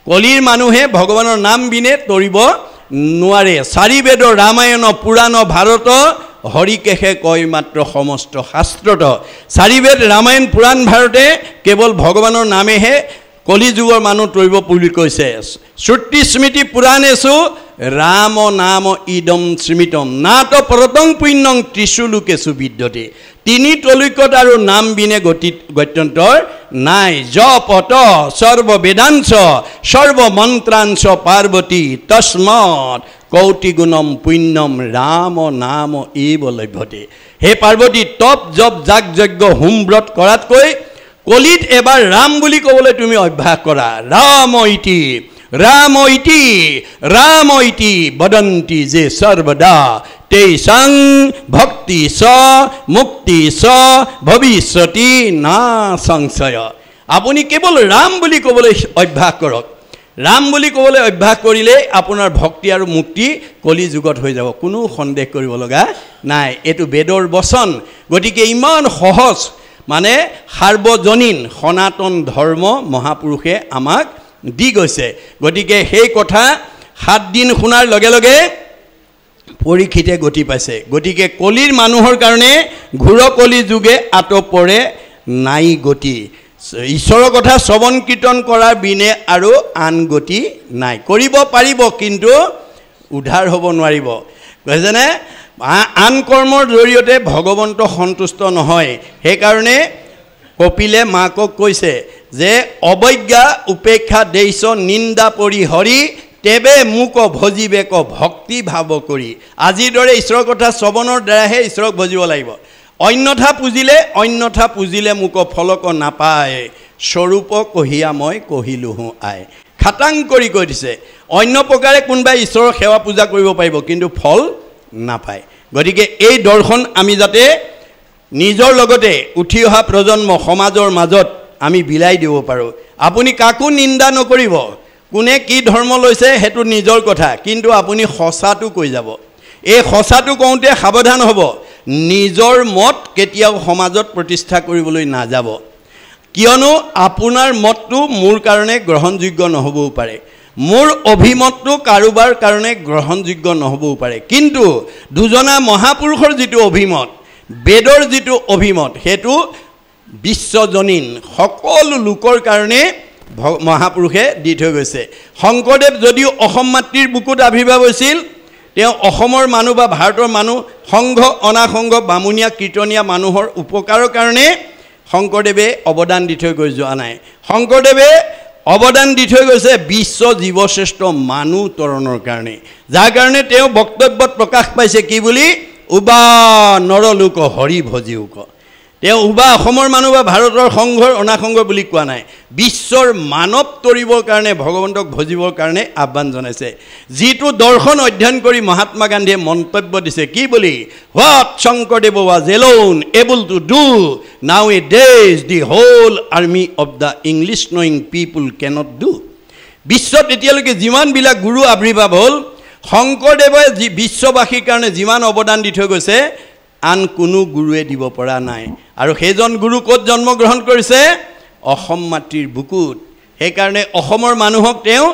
কলিৰ মানুহে ভগৱানৰ নাম বিনে তৰিব নোৱাৰে চাৰি বেদৰ ৰামায়ণ পুৰাণ ভাৰত হৰিকেহে কয় মাত্ৰ সমস্ত শাস্ত্ৰত চাৰি বেদ ৰামায়ণ পুৰাণ ভাৰতে কেৱল ভগৱানৰ নামেহে কলি যুগৰ মানুহ তৰিব বুলি কৈছে শ্ৰুতি স্মৃতি পুৰাণেষু ৰাম নাম ইদম স্মৃতম নাত পৰতং পুণ্যং ত্ৰিশুলোকেষু বিদ্যতে তিনি তলৈকত আৰু নাম বিনে গত্যন্তৰ নাই জপত সৰ্ব বেদাংশ সৰ্ব মন্ত্ৰাংশ পাৰ্বতী তস্মৎ কৌটি গুণম পুণ্যম ৰাম নাম এব লভ্যতে হে পাৰ্বতী তপ জপ যাগ যজ্ঞ হোমব্ৰত কৰাতকৈ কলিত এবাৰ ৰাম বুলি ক'বলৈ তুমি অভ্যাস কৰা ৰাম ইতি বদন্তি যে সৰ্বদা তেইসং ভক্তি স মুক্তি স ভবিষ্যতি না সংশয় আপুনি কেৱল ৰাম বুলি ক'বলৈ অভ্যাস কৰক ৰাম বুলি ক'বলৈ অভ্যাস কৰিলে আপোনাৰ ভক্তি আৰু মুক্তি কলি যুগত হৈ যাব কোনো সন্দেহ কৰিব লগা নাই এইটো বেদৰ বচন গতিকে ইমান সহজ মানে সাৰ্বজনীন সনাতন ধৰ্ম মহাপুৰুষে আমাক দি গৈছে গতিকে সেই কথা 7 দিন শুনাৰ লগে লগে পৰীক্ষিতে গতি পাইছে গতিকে কলিৰ মানুহৰ কাৰণে ঘূৰ কলি যুগে আতপৰে নাই গতি ঈশ্বৰৰ কথা শ্ৰৱণ কীৰ্তন কৰাৰ বিনে আৰু আন গতি নাই কৰিব পাৰিব কিন্তু উদ্ধাৰ হ'ব নোৱাৰিব কৈছেনে আন কৰ্মৰ জৰিয়তে ভগৱন্ত সন্তুষ্ট নহয় সেইকাৰণে কপিলে মাকক কৈছে যে অবজ্ঞা উপেক্ষা দেশ নিন্দা পৰি হৰি তেবে মোক ভজিবেক ভক্তি ভাৱ কৰি আজিৰ দৰে ঈশ্বৰৰ কথা শ্ৰৱণৰ দ্বাৰাহে ঈশ্বৰক ভজিব লাগিব অন্যথা পুজিলে মোক ফলক নাপায় স্বৰূপ কহিয়া মই কহিলোহো আই খাটাং কৰি কৈ দিছে অন্য প্ৰকাৰে কোনোবাই ঈশ্বৰৰ সেৱা পূজা কৰিব পাৰিব কিন্তু ফল নাপায় গতিকে এই দৰ্শন আমি যাতে নিজৰ লগতে উঠি অহা প্ৰজন্ম সমাজৰ মাজত আমি বিলাই দিব পাৰোঁ আপুনি কাকো নিন্দা নকৰিব কোনে কি ধৰ্ম লৈছে হেতু নিজৰ কথা কিন্তু আপুনি সঁচাটো কৈ যাব এই সঁচাটো কওঁতে সাৱধান হ'ব নিজৰ মত কেতিয়াও সমাজত প্ৰতিষ্ঠা কৰিবলৈ নাযাব কিয়নো আপোনাৰ মতটো মোৰ কাৰণে গ্ৰহণযোগ্য নহবও পাৰে মোৰ অভিমতটো কাৰোবাৰ কাৰণে গ্ৰহণযোগ্য নহবও পাৰে কিন্তু দুজনা মহাপুৰুষৰ যিটো অভিমত বেদৰ যিটো অভিমত হেতু বিশ্বজনীন সকলো লোকৰ কাৰণে মহাপুৰুষে দি থৈ গৈছে শংকৰদেৱ যদিও অসম মাতৃৰ বুকুত আবিৰ্ভাৱ হৈছিল তেওঁ অসমৰ মানুহ বা ভাৰতৰ মানুহ সংঘ অনাসংঘ বামুণীয়া কীৰ্তনীয়া মানুহৰ উপকাৰৰ কাৰণে শংকৰদেৱে অৱদান দি থৈ গৈ যোৱা নাই শংকৰদেৱে অৱদান দি থৈ গৈছে বিশ্ব জীৱশ্ৰেষ্ঠ মানুহ তৰণৰ কাৰণে যাৰ কাৰণে তেওঁ বক্তব্যত প্ৰকাশ পাইছে কি বুলি উবা নৰলোক হৰি ভজিওক তেওঁ উবা অসমৰ মানুহ বা ভাৰতৰ সংঘৰ অনাসংঘ বুলি কোৱা নাই বিশ্বৰ মানৱ তৰিবৰ কাৰণে ভগৱন্তক ভজিবৰ কাৰণে আহ্বান জনাইছে যিটো দৰ্শন অধ্যয়ন কৰি মহাত্মা গান্ধীয়ে মন্তব্য দিছে কি বুলি what Sankardev was alone able to do nowadays the whole army of the English knowing people cannot do বিশ্বত এতিয়ালৈকে যিমানবিলাক গুৰু আবিৰ্ভাৱ হ'ল শংকৰদেৱে যি বিশ্ববাসীৰ কাৰণে যিমান অৱদান দি থৈ গৈছে আন কোনো গুৰুৱে দিব পৰা নাই আৰু সেইজন গুৰু ক'ত জন্মগ্ৰহণ কৰিছে অসম মাতৃৰ বুকুত সেইকাৰণে অসমৰ মানুহক তেওঁ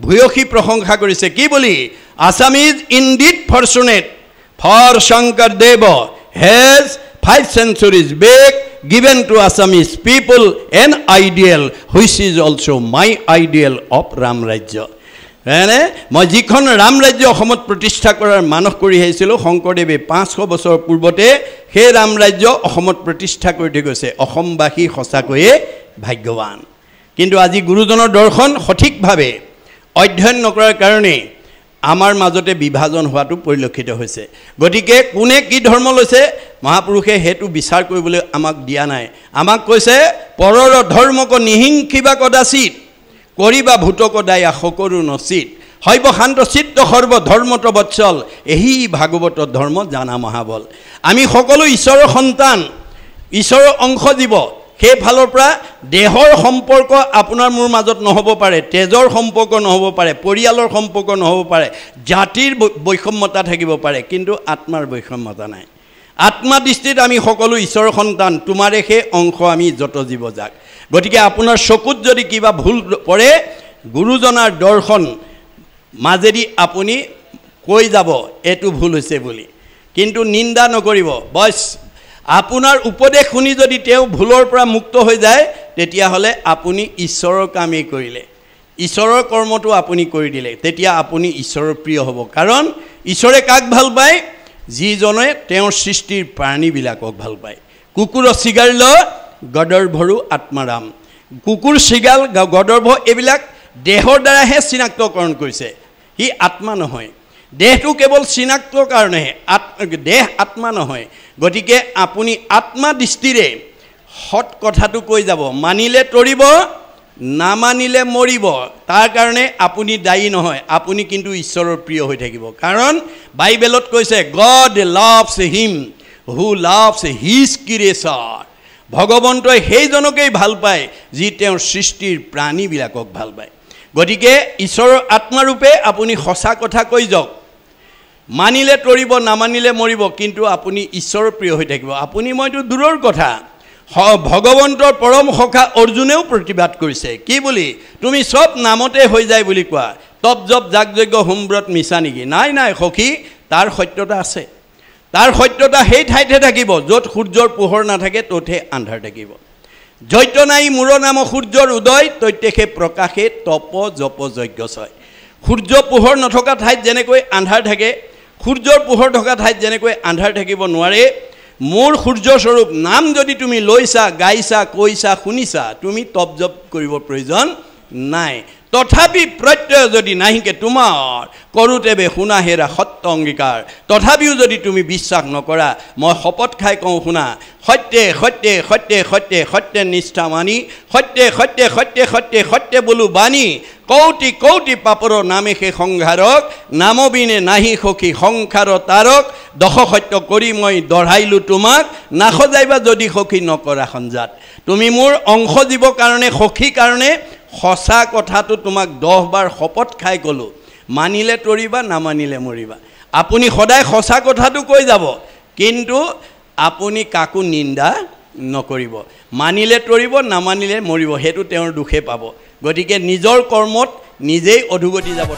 ভূয়সী প্ৰশংসা কৰিছে কি বুলি Assam is indeed fortunate for Sankardev has 5 centuries back given to Assamese people an ideal which is also my ideal of Ram Rajya মই যিখন ৰাম ৰাজ্য অসমত প্ৰতিষ্ঠা কৰাৰ মানস কৰি আহিছিলোঁ শংকৰদেৱে 500 বছৰ পূৰ্বতে সেই ৰাম ৰাজ্য অসমত প্ৰতিষ্ঠা কৰি থৈ গৈছে অসমবাসী সঁচাকৈয়ে ভাগ্যৱান কিন্তু আজি গুৰুজনৰ দৰ্শন সঠিকভাৱে অধ্যয়ন নকৰাৰ কাৰণে আমাৰ মাজতে বিভাজন হোৱাটো পৰিলক্ষিত হৈছে গতিকে কোনে কি ধৰ্ম লৈছে মহাপুৰুষে হেতু বিচাৰ কৰিবলৈ আমাক দিয়া নাই আমাক কৈছে পৰৰ ধৰ্মক নিহিংসিবা কদাচিত কৰিবা ভূতক দায়া সকৰু নচিত হৈব শান্ত চিত্ত সৰ্ব ধৰ্মত বৎসল এহি ভাগৱত ধৰ্ম জানা মহাবল আমি সকলো ঈশ্বৰৰ সন্তান ঈশ্বৰৰ অংশ জীৱ সেই ফালৰ পৰা দেহৰ সম্পৰ্ক আপোনাৰ মোৰ মাজত নহ'ব পাৰে তেজৰ সম্পৰ্ক নহ'ব পাৰে পৰিয়ালৰ সম্পৰ্ক নহ'ব পাৰে জাতিৰ বৈষম্যতা থাকিব পাৰে কিন্তু আত্মাৰ বৈষম্যতা নাই আত্মা দৃষ্টিত আমি সকলো ঈশ্বৰৰ সন্তান তোমাৰে সেই অংশ আমি যত জীৱ যাক গতিকে আপোনাৰ চকুত যদি কিবা ভুল পৰে গুৰুজনাৰ দৰ্শন মাজেদি আপুনি কৈ যাব এটো ভুল হৈছে বুলি কিন্তু নিন্দা নকৰিব বস আপোনাৰ উপদেশ শুনি যদি তেওঁ ভুলৰ পৰা মুক্ত হৈ যায় তেতিয়া হলে আপুনি ঈশ্বৰৰ কামেই কৰিলে ঈশ্বৰৰ কৰ্মটো আপুনি কৰি দিলে তেতিয়া আপুনি ঈশ্বৰৰ প্ৰিয় হ'ব কাৰণ ঈশ্বৰে কাক ভাল পায় যিজনে তেওঁৰ সৃষ্টিৰ প্ৰাণীবিলাকক ভাল পায় কুকুৰ চিগাৰল গদৰ্ভৰু আত্মাৰাম কুকুৰ চিগাল গদৰ্ভ এইবিলাক দেহৰ দ্বাৰাহে চিনাক্তকৰণ কৰিছে হি আত্মা নহয় দেহটো কেৱল চিনাক্তৰ কাৰণেহে দেহ আত্মা নহয় গতিকে আপুনি আত্মা দৃষ্টিৰে হট কথাটো কৈ যাব মানিলে তৰিব না মানিলে মৰিব তাৰ কাৰণে আপুনি দায়ী নহয় আপুনি কিন্তু ঈশ্বৰৰ প্ৰিয় হৈ থাকিব কাৰণ বাইবেলত কৈছে গড লাভছ হিম হু লাভছ হিজ ক্ৰিয়েচৰ ভগৱন্তই সেইজনকেই ভাল পায় যি তেওঁৰ সৃষ্টিৰ প্ৰাণীবিলাকক ভাল পায় গতিকে ঈশ্বৰৰ আত্মাৰূপে আপুনি সঁচা কথা কৈ যাওক মানিলে তৰিব না মানিলে মৰিব কিন্তু আপুনি ঈশ্বৰৰ প্ৰিয় হৈ থাকিব আপুনি মইতো দূৰৰ কথা ভগৱন্তৰ পৰম সখা অৰ্জুনেও প্ৰতিবাদ কৰিছে কি বুলি তুমি সব নামতে হৈ যায় বুলি কোৱা তপ জপ যাগযজ্ঞ হোমব্ৰত মিছা নেকি নাই নাই সখী তাৰ সত্যতা আছে তাৰ সত্যতা সেই ঠাইতে থাকিব য'ত সূৰ্যৰ পোহৰ নাথাকে ত'তে আন্ধাৰ থাকিব জৈত নাই মূৰ নাম সূৰ্যৰ উদয় তৈতেখে প্ৰকাশে তপ জপ যজ্ঞ ছয় সূৰ্য পোহৰ নথকা ঠাইত যেনেকৈ আন্ধাৰ থাকে সূৰ্যৰ পোহৰ থকা ঠাইত যেনেকৈ আন্ধাৰ থাকিব নোৱাৰে মোৰ সূৰ্য স্বৰূপ নাম যদি তুমি লৈছা গাইছা কৈছা শুনিছা তুমি তপ জপ কৰিব প্ৰয়োজন নাই তথাপি প্ৰত্যয় যদি নাহিকে তোমাৰ কৰোঁতেবে শুনা হেৰা সত্য অংগীকাৰ তথাপিও যদি তুমি বিশ্বাস নকৰা মই শপত খাই কওঁ শুনা সত্যে সত্যে সত্যে সত্যে সত্যে নিষ্ঠা মানি সত্যে সত্যে সত্যে সত্যে সত্যে বোলো বাণী কৌটি কৌটি পাপৰ নামে সেই সংঘাৰক নামবিনে নাহি সখী সংসাৰ তাৰক দশ সত্য কৰি মই দঢ়াইলোঁ তোমাক নাসজাইবা যদি সখী নকৰা সঞ্জাত তুমি মোৰ অংশ দিবৰ কাৰণে সখী কাৰণে সঁচা কথাটো তোমাক 10 বাৰ শপত খাই ক'লোঁ মানিলে তৰিবা নামানিলে মৰিবা আপুনি সদায় সঁচা কথাটো কৈ যাব কিন্তু আপুনি কাকো নিন্দা নকৰিব মানিলে তৰিব নামানিলে মৰিব হেতু তেওঁৰ দুখে পাব গতিকে নিজৰ কৰ্মত নিজেই অধুগতি যাব